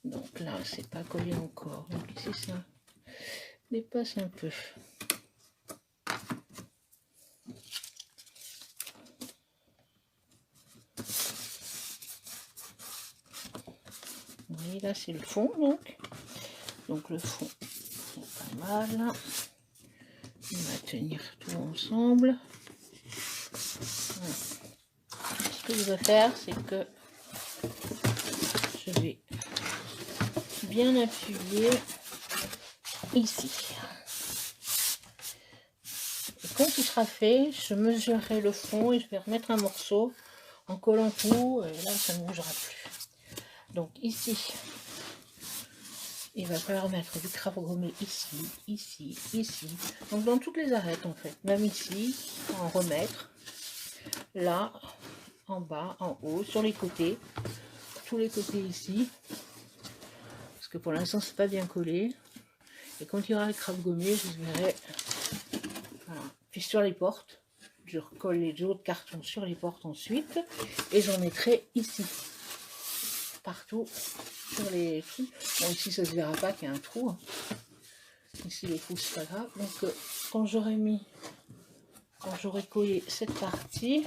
Speaker 1: Donc là, c'est pas collé encore. Donc ici, ça dépasse un peu. Vous voyez, là, c'est le fond, donc. Donc le fond, c'est pas mal. On va tenir tout ensemble. Voilà. Ce que je vais faire, c'est que je vais bien appuyer ici. Et quand tout sera fait, je mesurerai le fond et je vais remettre un morceau en collant tout. Et là, ça ne bougera plus. Donc ici, il va falloir mettre du crabe gommé ici, ici, ici. Donc dans toutes les arêtes en fait. Même ici, en remettre. Là, en bas, en haut, sur les côtés. Tous les côtés ici. Parce que pour l'instant, c'est pas bien collé. Et quand il y aura le crabe gommé, je verrai. Voilà. Puis sur les portes, je recolle les autres cartons sur les portes ensuite. Et j'en mettrai ici. Partout. Sur les trucs. Bon, ici, ça se verra pas qu'il y a un trou. Hein. Ici, les trous, c'est pas grave. Donc, quand j'aurai collé cette partie,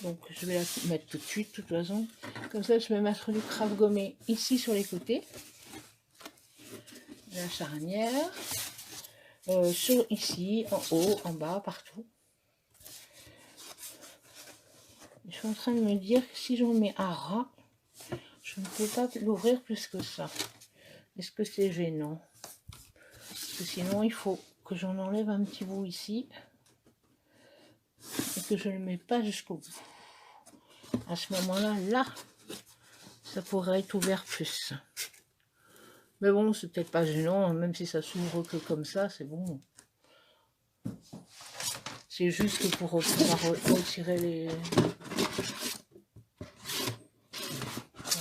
Speaker 1: donc je vais la mettre tout de suite, de toute façon. Comme ça, je vais mettre du crabe gommé ici sur les côtés, la charnière, ici, en haut, en bas, partout. Je suis en train de me dire que si j'en mets à ras, je ne peux pas l'ouvrir plus que ça. Est-ce que c'est gênant? Parce que sinon, il faut que j'en enlève un petit bout ici et que je ne le mets pas jusqu'au bout. À ce moment-là, là, ça pourrait être ouvert plus. Mais bon, c'est peut-être pas gênant, même si ça s'ouvre que comme ça, c'est bon. C'est juste pour pouvoir retirer les...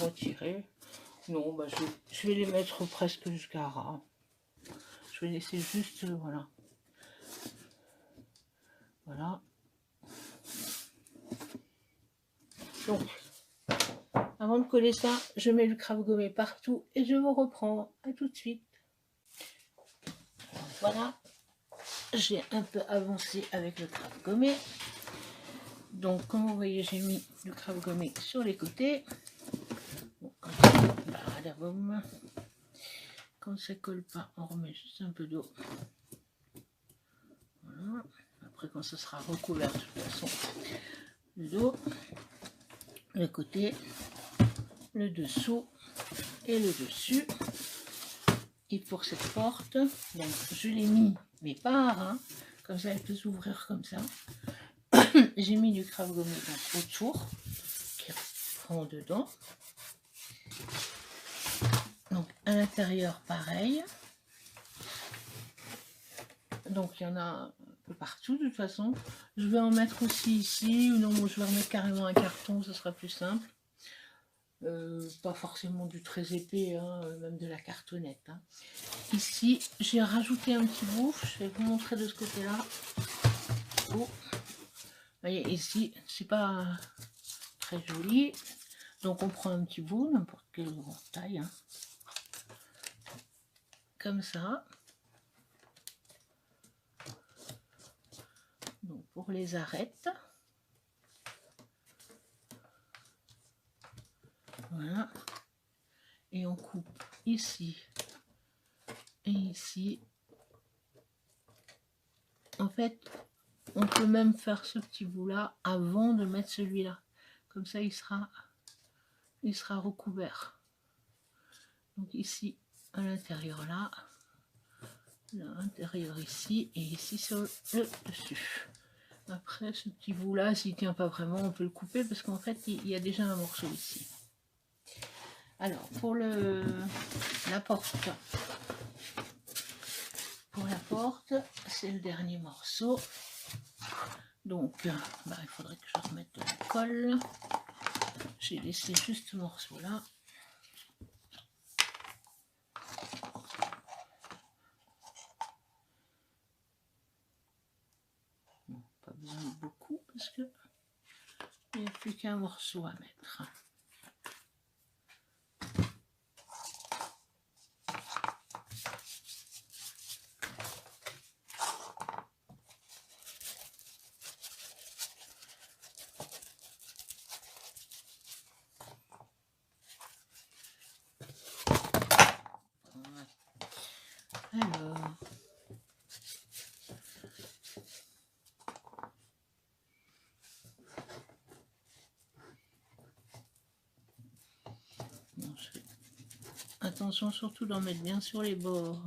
Speaker 1: Retirer. Non, bah je vais les mettre presque jusqu'à ras. Je vais laisser juste, voilà. Voilà. Donc, avant de coller ça, je mets le crabe gommé partout et je vous reprends. À tout de suite. Voilà. j'ai un peu avancé avec le crabe gommé. Donc, comme vous voyez, j'ai mis du crabe gommé sur les côtés. Bon, quand ça colle pas, on remet juste un peu d'eau. Voilà. Après, quand ça sera recouvert de toute façon, le dos, le côté, le dessous et le dessus. Et pour cette porte, donc je l'ai mis, mais pas hein, comme ça elle peut s'ouvrir comme ça. J'ai mis du crabe gommé donc autour, qui prend dedans. Donc à l'intérieur pareil. Donc il y en a un peu partout de toute façon. Je vais en mettre aussi ici, ou non, moi, je vais remettre carrément un carton, ce sera plus simple. Pas forcément du très épais, hein, même de la cartonnette. Hein. Ici, j'ai rajouté un petit bout, je vais vous montrer de ce côté-là. Oh. Vous voyez, ici, c'est pas très joli. Donc on prend un petit bout, n'importe quelle taille. Hein. Comme ça. Donc pour les arêtes. Voilà. Et on coupe ici et ici. En fait, on peut même faire ce petit bout là avant de mettre celui-là. Comme ça, il sera recouvert. Donc ici, à l'intérieur là, l'intérieur ici et ici sur le dessus. Après, ce petit bout là, s'il tient pas vraiment, on peut le couper parce qu'en fait, il y a déjà un morceau ici. Alors, pour la porte, c'est le dernier morceau. Donc, il faudrait que je remette de la colle. J'ai laissé juste ce morceau là. Bon, pas besoin de beaucoup parce que il n'y a plus qu'un morceau à mettre. Alors, bon, attention surtout d'en mettre bien sur les bords.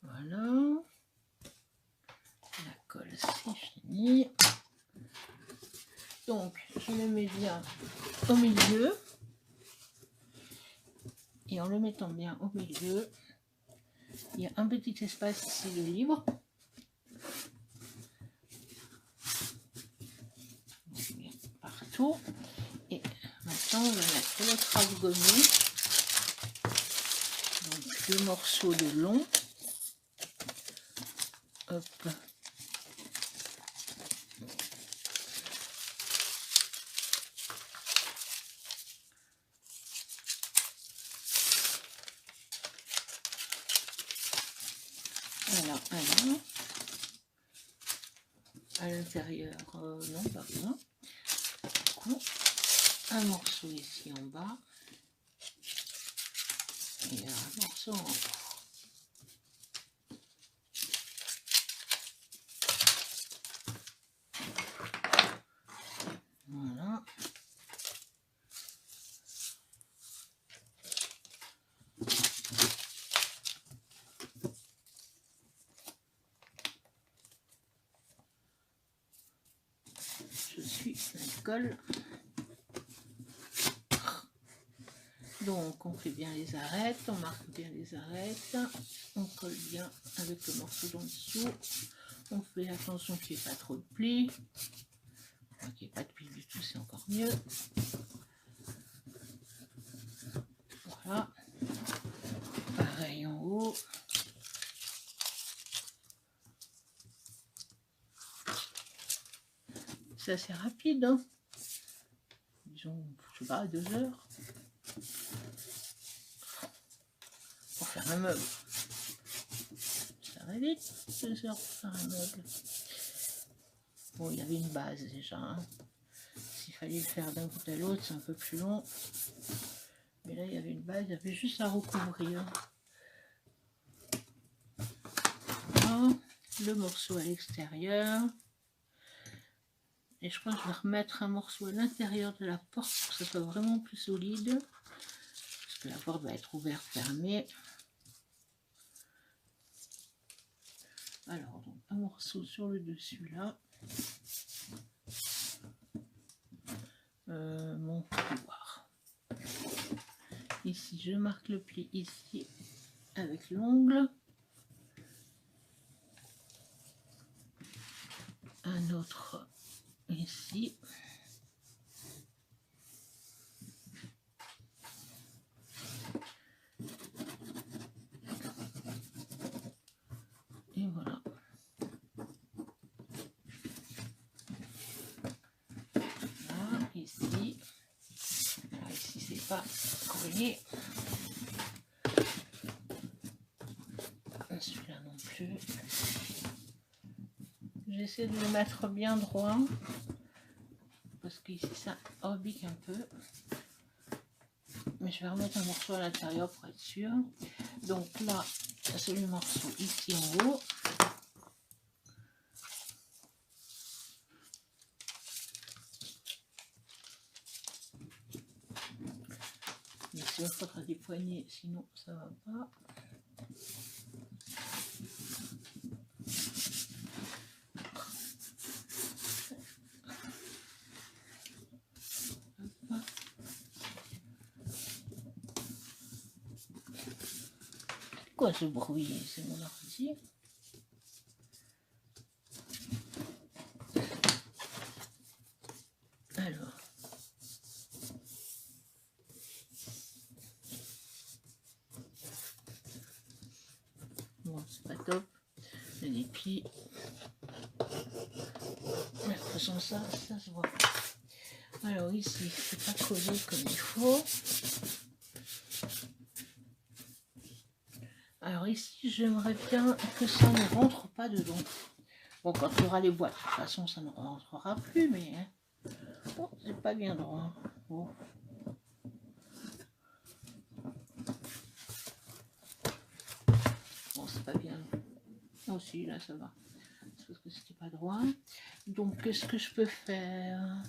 Speaker 1: Voilà. La colle, c'est fini. Donc, je le mets bien au milieu. Et en le mettant bien au milieu, il y a un petit espace ici de libre. Partout. Et maintenant, on va mettre le crabe gommé. Donc, 2 morceaux de long. Hop. Voilà, voilà. À l'intérieur, non, pas besoin. Du coup, un morceau ici en bas. Et un morceau en haut. Voilà. Je suis la colle. Donc on fait bien les arêtes, on marque bien les arêtes, on colle bien avec le morceau d'en dessous, on fait attention qu'il n'y ait pas trop de plis, qu'il n'y ait pas de plis du tout, c'est encore mieux. Voilà, pareil en haut. C'est assez rapide, hein. Disons, je sais pas, 2 heures pour faire un meuble. Ça va vite, 2 heures pour faire un meuble. Bon, il y avait une base déjà, hein. S'il fallait le faire d'un bout à l'autre, c'est un peu plus long. Mais là, il y avait une base, il y avait juste à recouvrir. Voilà, le morceau à l'extérieur. Et je crois que je vais remettre un morceau à l'intérieur de la porte pour que ça soit vraiment plus solide. Parce que la porte va être ouverte, fermée. Alors, donc, un morceau sur le dessus là. Mon couloir. Ici, je marque le pli ici avec l'ongle. Un autre ici. Et voilà. Là, ici. Là, ici, c'est pas collé. Celui-là non plus. J'essaie de le mettre bien droit. Parce qu'ici, ça oblique un peu. Mais je vais remettre un morceau à l'intérieur pour être sûr. Donc là, c'est le morceau ici en haut. Ici, il faudra des poignées, sinon ça va pas. Quoi ce bruit? C'est mon ordi. Alors. Bon, c'est pas top. Il y a des plis. Mais de toute façon, ça se voit. Alors ici, c'est pas collé comme il faut. Alors ici, j'aimerais bien que ça ne rentre pas dedans. Bon, quand il y aura les boîtes, de toute façon, ça ne rentrera plus, mais hein. Bon, c'est pas bien droit. Bon. Bon, c'est pas bien. Oh si, là, ça va. C'est parce que c'était pas droit. Donc, qu'est-ce que je peux faire?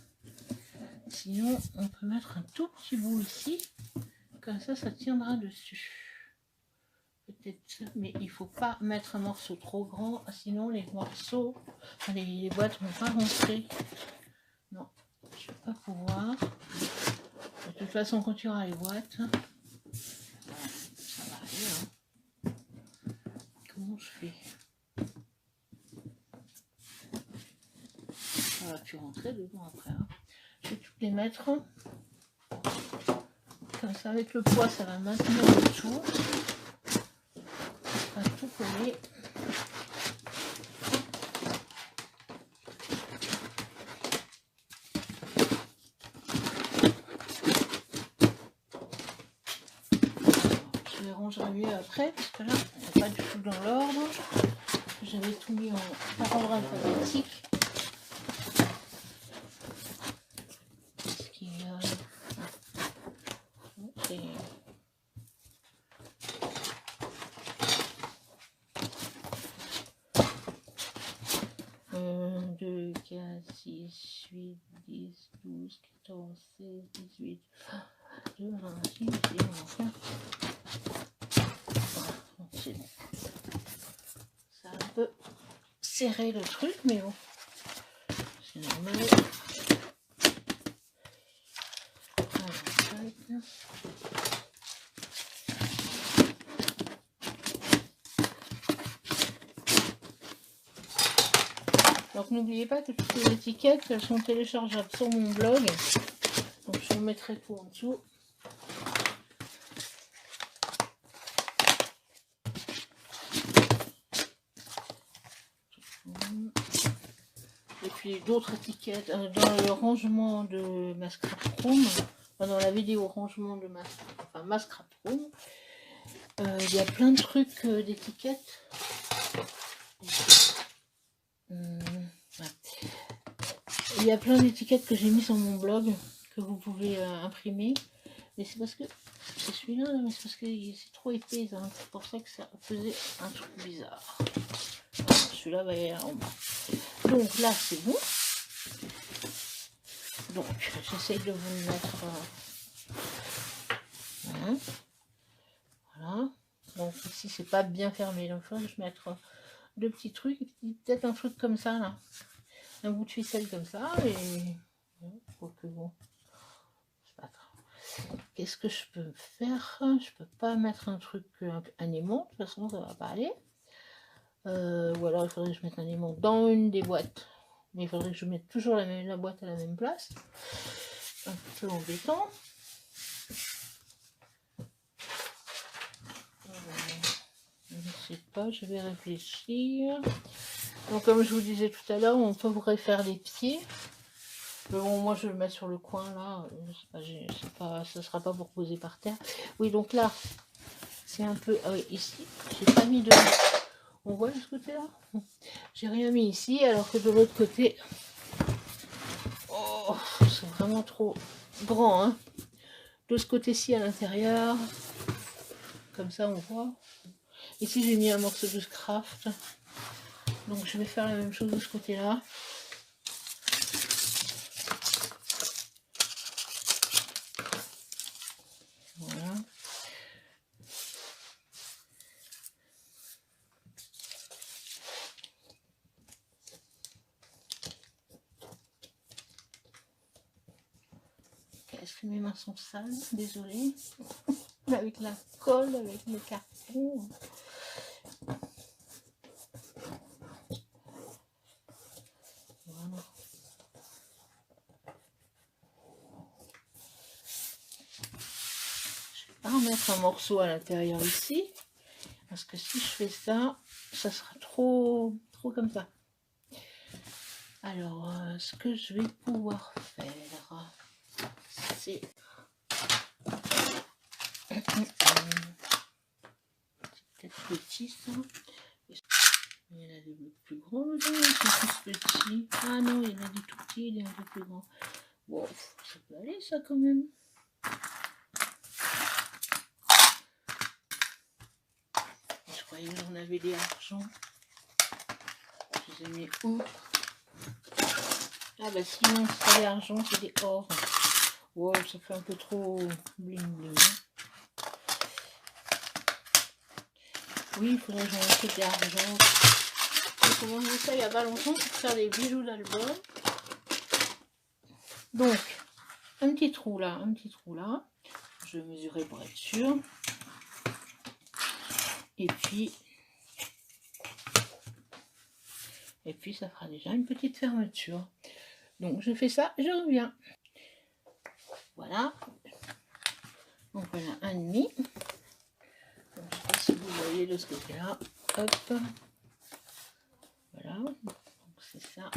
Speaker 1: Sinon, on peut mettre un tout petit bout ici. Comme ça tiendra dessus. Peut-être, mais il faut pas mettre un morceau trop grand, sinon les morceaux, enfin, les boîtes vont pas rentrer. Non, je vais pas pouvoir. De toute façon, quand il y aura les boîtes, ça va aller. Hein. Comment je fais? Ça va plus rentrer dedans après. Hein. Je vais toutes les mettre. Comme ça, avec le poids, ça va maintenir le tout. À tout coller. Je les rangerai mieux après parce que là c'est pas du tout dans l'ordre. J'avais tout mis par ordre alphabétique. Ce qui est 2, 4, 6, 8, 10, 12, 14, 16, 18, 22, 26, et enfin. Voilà, c'est bon. Ça a un peu serré le truc, mais bon, c'est normal. Alors, Donc n'oubliez pas que toutes les étiquettes, elles sont téléchargeables sur mon blog. Donc je vous mettrai tout en dessous. Et puis d'autres étiquettes dans le rangement de ma scrap room, dans la vidéo rangement de ma scrap room, il y a plein de trucs d'étiquettes. Ouais. Il y a plein d'étiquettes que j'ai mis sur mon blog que vous pouvez imprimer. Mais c'est parce que c'est celui-là, mais c'est parce que c'est trop épais, hein. C'est pour ça que ça faisait un truc bizarre. Celui-là va y aller en bas. Donc là c'est bon. Donc j'essaye de vous le mettre. Voilà. Voilà. Donc ici c'est pas bien fermé. Donc il faudrait que je mette deux petits trucs. Peut-être un truc comme ça là. Un bout de ficelle comme ça. Et que bon. Qu'est-ce que je peux faire? Je peux pas mettre un truc, un aimant. De toute façon ça va pas aller. Ou alors il faudrait que je mette un aimant dans une des boîtes. Mais il faudrait que je mette toujours la boîte à la même place. Un peu embêtant. Je ne sais pas, je vais réfléchir. Donc comme je vous disais tout à l'heure, on peut refaire les pieds. Mais bon, moi je vais le mettre sur le coin là. Ça sera pas pour poser par terre. Oui, donc là, c'est un peu... Ah oui, ici, j'ai pas mis de... On voit de ce côté-là? J'ai rien mis ici, alors que de l'autre côté... Oh, c'est vraiment trop grand, hein. De ce côté-ci à l'intérieur. Comme ça, on voit. Ici, j'ai mis un morceau de craft. Donc, je vais faire la même chose de ce côté-là. Voilà. Est-ce que mes mains sont sales? Désolée. Avec la colle, avec le carton. Voilà. Je vais pas remettre un morceau à l'intérieur ici. Parce que si je fais ça, ça sera trop comme ça. Alors, ce que je vais pouvoir faire, c'est... peut-être petit ça. Il y en a des plus grands dedans, ils sont tous petits. Ah non, il y en a des tout petits, il y en a des plus grands. Bon, ça peut aller ça quand même. Je croyais que j'en avais des argents. Je les ai mis où? Ah bah sinon, c'est pas des argents, c'est des or. Wow, ça fait un peu trop bling bling. Oui, il faudrait que j'en achète des argent. J'ai commencé ça il n'y a pas longtemps pour faire des bijoux d'album. Donc, un petit trou là, un petit trou là. Je vais mesurer pour être sûr. Et puis ça fera déjà une petite fermeture. Donc je fais ça, je reviens. Voilà. Donc voilà un demi. Donc, je sais pas si vous voyez de ce côté-là. Hop. Voilà. Donc c'est ça.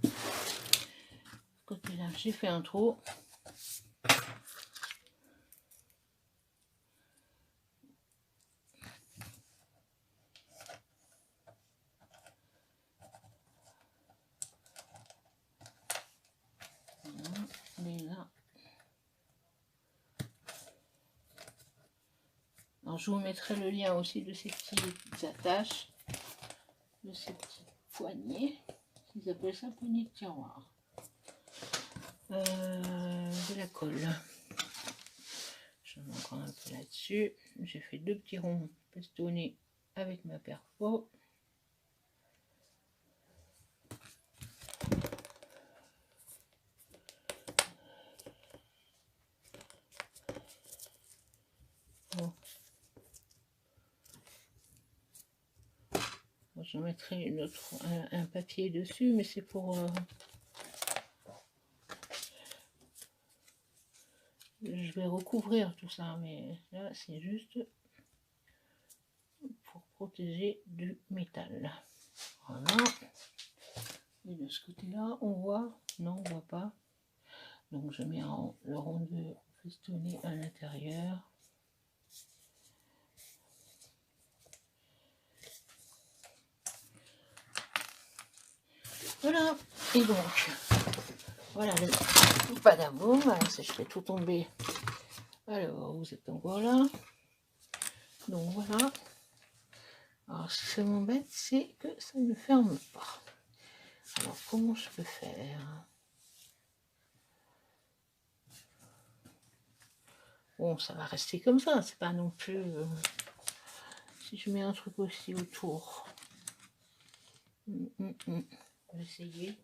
Speaker 1: De ce côté-là, j'ai fait un trou. Là. Alors, je vous mettrai le lien aussi de ces petites attaches, de ces petites poignées. Ils appellent ça poignée de tiroir. De la colle. J'en ai encore un peu là-dessus. J'ai fait deux petits ronds pestonnés avec ma perfo. je mettrai une autre, un papier dessus, mais c'est pour... je vais recouvrir tout ça, mais là, c'est juste pour protéger du métal. Voilà. Et de ce côté-là, on voit? Non, on voit pas. Donc, je mets le rond de festonné à l'intérieur. Voilà. Et donc, voilà le padaboum. Alors, ça, je fais tout tomber. Alors, vous êtes encore là. Donc, voilà. Alors, ce qui m'embête, c'est que ça ne ferme pas. Alors, comment je peux faire? Bon, ça va rester comme ça. C'est pas non plus... si je mets un truc aussi autour. Je vais essayer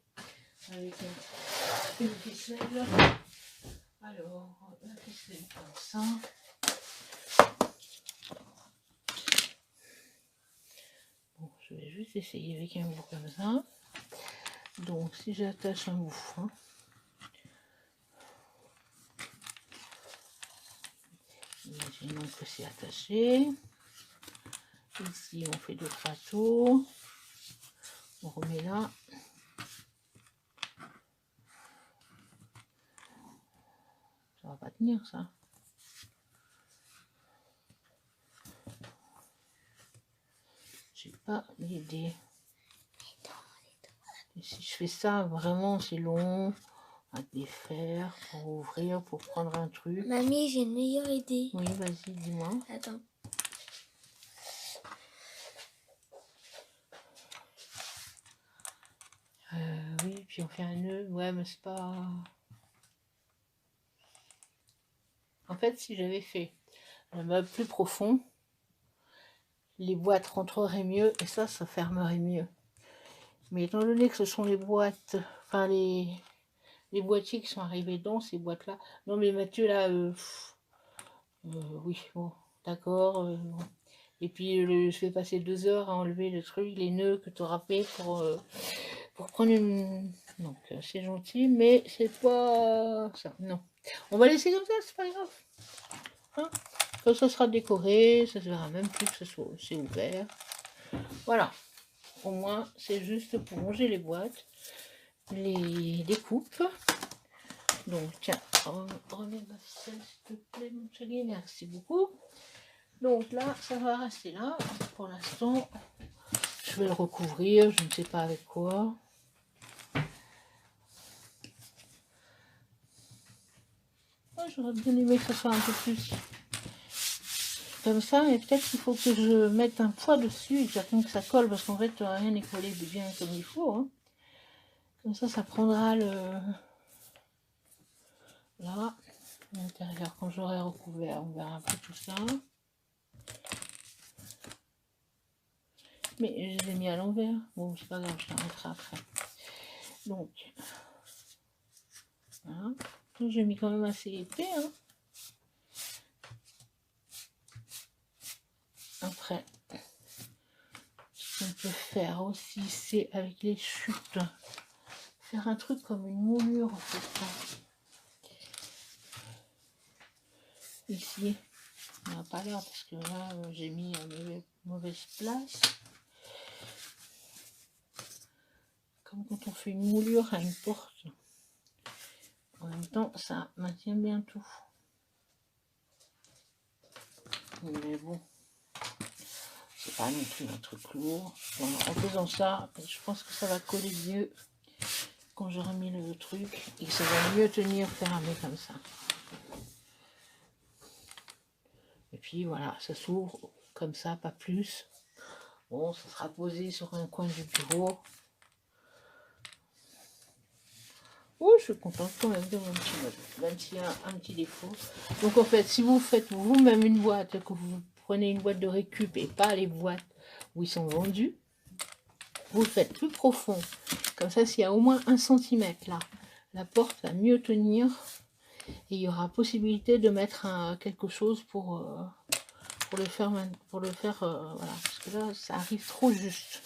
Speaker 1: avec une ficelle. Alors, la ficelle comme ça. Bon, je vais juste essayer avec un bout comme ça. Donc, si j'attache un bout, hein, imaginons que c'est attaché. Ici, on fait 2-3 tours. On remet là. Ça va pas tenir, ça. J'ai pas l'idée. Et si je fais ça, vraiment, c'est long à défaire, pour ouvrir, pour prendre un truc.
Speaker 2: Mamie, j'ai une meilleure idée.
Speaker 1: Oui, vas-y, dis-moi.
Speaker 2: Attends.
Speaker 1: Oui, puis on fait un nœud. Ouais, mais c'est pas... En fait, si j'avais fait un meuble plus profond, les boîtes rentreraient mieux et ça fermerait mieux. Mais étant donné que ce sont les boîtes, enfin les boîtiers qui sont arrivés dans ces boîtes-là. Non mais Mathieu, là, oui, bon, d'accord. Bon. Et puis je vais passer 2 heures à enlever le truc, les nœuds que tu auras fait pour prendre une... Donc c'est gentil, mais c'est pas ça, non. On va laisser comme ça, c'est pas grave. Hein, quand ça sera décoré, ça se verra même plus que c'est ouvert. Voilà. Au moins, c'est juste pour ranger les boîtes, les découpes. Donc, tiens, remets ma ficelle, s'il te plaît, mon chéri, merci beaucoup. Donc là, ça va rester là. Pour l'instant, je vais le recouvrir, je ne sais pas avec quoi. Oh, j'aurais bien aimé que ça soit un peu plus comme ça, et peut-être qu'il faut que je mette un poids dessus et que j'attende que ça colle, parce qu'en fait, rien n'est collé bien comme il faut. Hein. Comme ça prendra le... Là, à l'intérieur, quand j'aurai recouvert, on verra un peu tout ça. Mais je l'ai mis à l'envers. Bon, c'est pas grave, je l'arrêterai après. Donc, voilà. J'ai mis quand même assez épais. Hein. Après, ce qu'on peut faire aussi, c'est avec les chutes, faire un truc comme une moulure en fait. Ici, on n'a pas l'air parce que là, j'ai mis à mauvaise place. Comme quand on fait une moulure à une porte. En même temps, ça maintient bien tout. Mais bon, c'est pas non plus un truc lourd. Voilà, en faisant ça, je pense que ça va coller mieux quand j'aurai mis le truc et que ça va mieux tenir fermé comme ça. Et puis voilà, ça s'ouvre comme ça, pas plus. Bon, ça sera posé sur un coin du bureau. Oh, je suis contente quand même de mon petit meuble, même s'il y a un petit défaut. Donc en fait, si vous faites vous-même une boîte, que vous prenez une boîte de récup et pas les boîtes où ils sont vendus, vous le faites plus profond. Comme ça, s'il y a au moins 1 cm là, la porte va mieux tenir. Et il y aura possibilité de mettre quelque chose pour le faire, voilà, parce que là, ça arrive trop juste.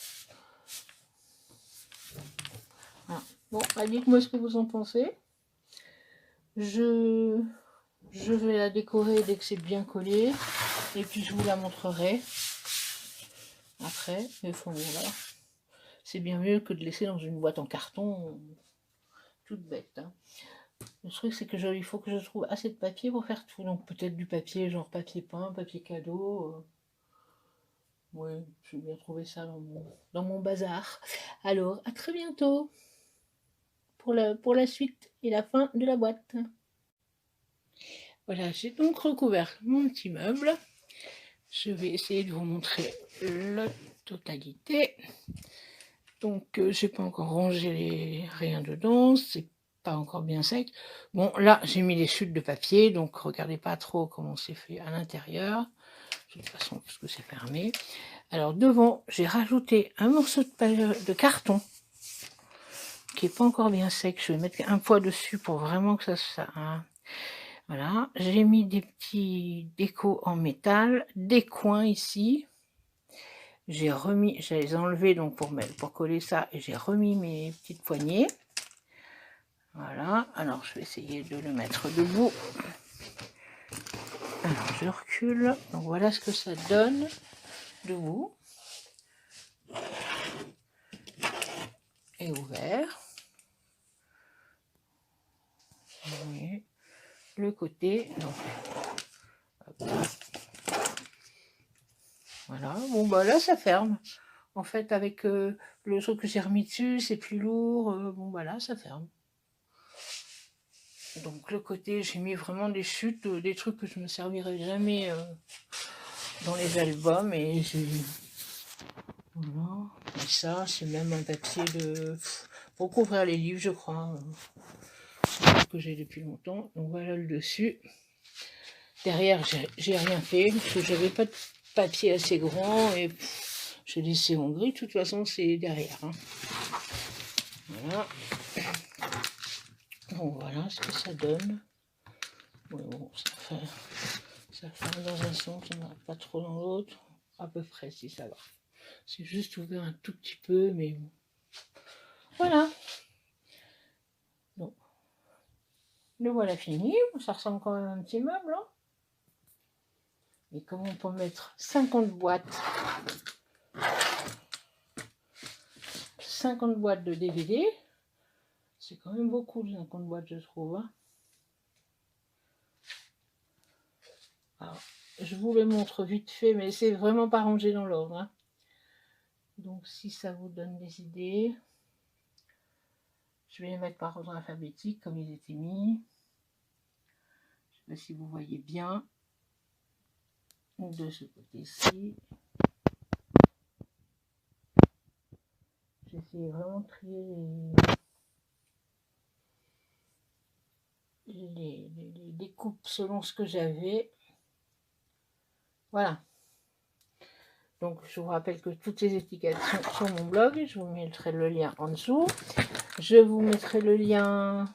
Speaker 1: Bon, dites-moi ce que vous en pensez. Je vais la décorer dès que c'est bien collé. Et puis je vous la montrerai après. Mais bon, voilà. C'est bien mieux que de laisser dans une boîte en carton toute bête. Hein. Le truc, c'est que il faut que je trouve assez de papier pour faire tout. Donc peut-être du papier, genre papier peint, papier cadeau. Oui, je vais bien trouver ça dans mon bazar. Alors, à très bientôt pour la suite et la fin de la boîte. Voilà, j'ai donc recouvert mon petit meuble. Je vais essayer de vous montrer la totalité. Donc, j'ai pas encore rangé rien dedans. C'est pas encore bien sec. Bon, là, j'ai mis les chutes de papier. Donc, regardez pas trop comment c'est fait à l'intérieur. De toute façon, parce que c'est fermé. Alors, devant, j'ai rajouté un morceau de carton qui est pas encore bien sec. Je vais mettre un poids dessus pour vraiment que ça hein. Voilà, j'ai mis des petits décos en métal, des coins ici. J'ai les enlevé donc pour coller ça et j'ai remis mes petites poignées. Voilà, alors je vais essayer de le mettre debout. Alors je recule, donc voilà ce que ça donne debout. Et ouvert. Vous voyez le côté. Donc, voilà, bon bah là ça ferme. En fait avec le truc que j'ai remis dessus, c'est plus lourd. Bon bah là ça ferme. Donc le côté, j'ai mis vraiment des chutes, des trucs que je ne me servirai jamais dans les albums. Et j'ai... Voilà. Et ça, c'est même un papier pour couvrir les livres, je crois. Que j'ai depuis longtemps. Donc voilà le dessus. Derrière, j'ai rien fait, parce que j'avais pas de papier assez grand. Et j'ai laissé en gris. De toute façon, c'est derrière. Hein. Voilà. Donc voilà ce que ça donne. Ouais, bon, ça fait dans un sens, ça n'arrive pas trop dans l'autre, à peu près si ça va. C'est juste ouvert un tout petit peu, mais bon. Voilà. Donc, le voilà fini. Ça ressemble quand même à un petit meuble. Hein. Et comme on peut mettre 50 boîtes, 50 boîtes de DVD, c'est quand même beaucoup de 50 boîtes, je trouve. Hein. Alors, je vous les montre vite fait, mais c'est vraiment pas rangé dans l'ordre. Hein. Donc, si ça vous donne des idées, je vais les mettre par ordre alphabétique, comme ils étaient mis. Je ne sais pas si vous voyez bien. De ce côté-ci. J'essaie vraiment de trier les découpes selon ce que j'avais. Voilà. Donc, je vous rappelle que toutes ces étiquettes sont sur mon blog. Je vous mettrai le lien en dessous. Je vous mettrai le lien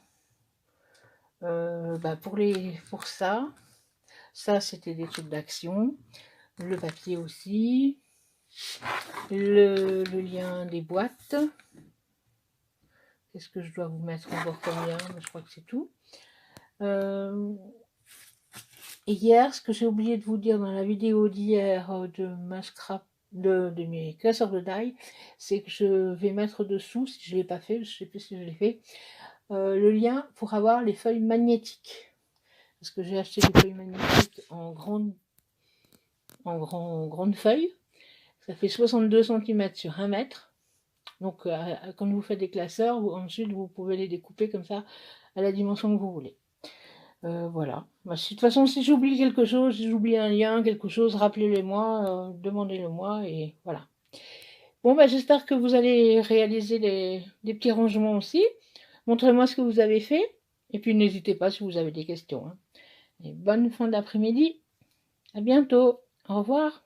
Speaker 1: pour ça. Ça, c'était des trucs d'action. Le papier aussi. Le lien des boîtes. Qu'est-ce que je dois vous mettre encore comme lien? Je crois que c'est tout. Et hier, ce que j'ai oublié de vous dire dans la vidéo d'hier de ma scrap, de mes classeurs de die, c'est que je vais mettre dessous, si je ne l'ai pas fait, je ne sais plus si je l'ai fait, le lien pour avoir les feuilles magnétiques. Parce que j'ai acheté des feuilles magnétiques en grande feuille. Ça fait 62 cm sur 1 mètre. Donc, quand vous faites des classeurs, ensuite, vous pouvez les découper comme ça, à la dimension que vous voulez. Voilà. De toute façon, si j'oublie quelque chose, si j'oublie un lien, quelque chose, rappelez-le-moi, demandez-le-moi, et voilà. Bon, j'espère que vous allez réaliser des petits rangements aussi. Montrez-moi ce que vous avez fait, et puis n'hésitez pas si vous avez des questions. Hein. Et bonne fin d'après-midi. À bientôt. Au revoir.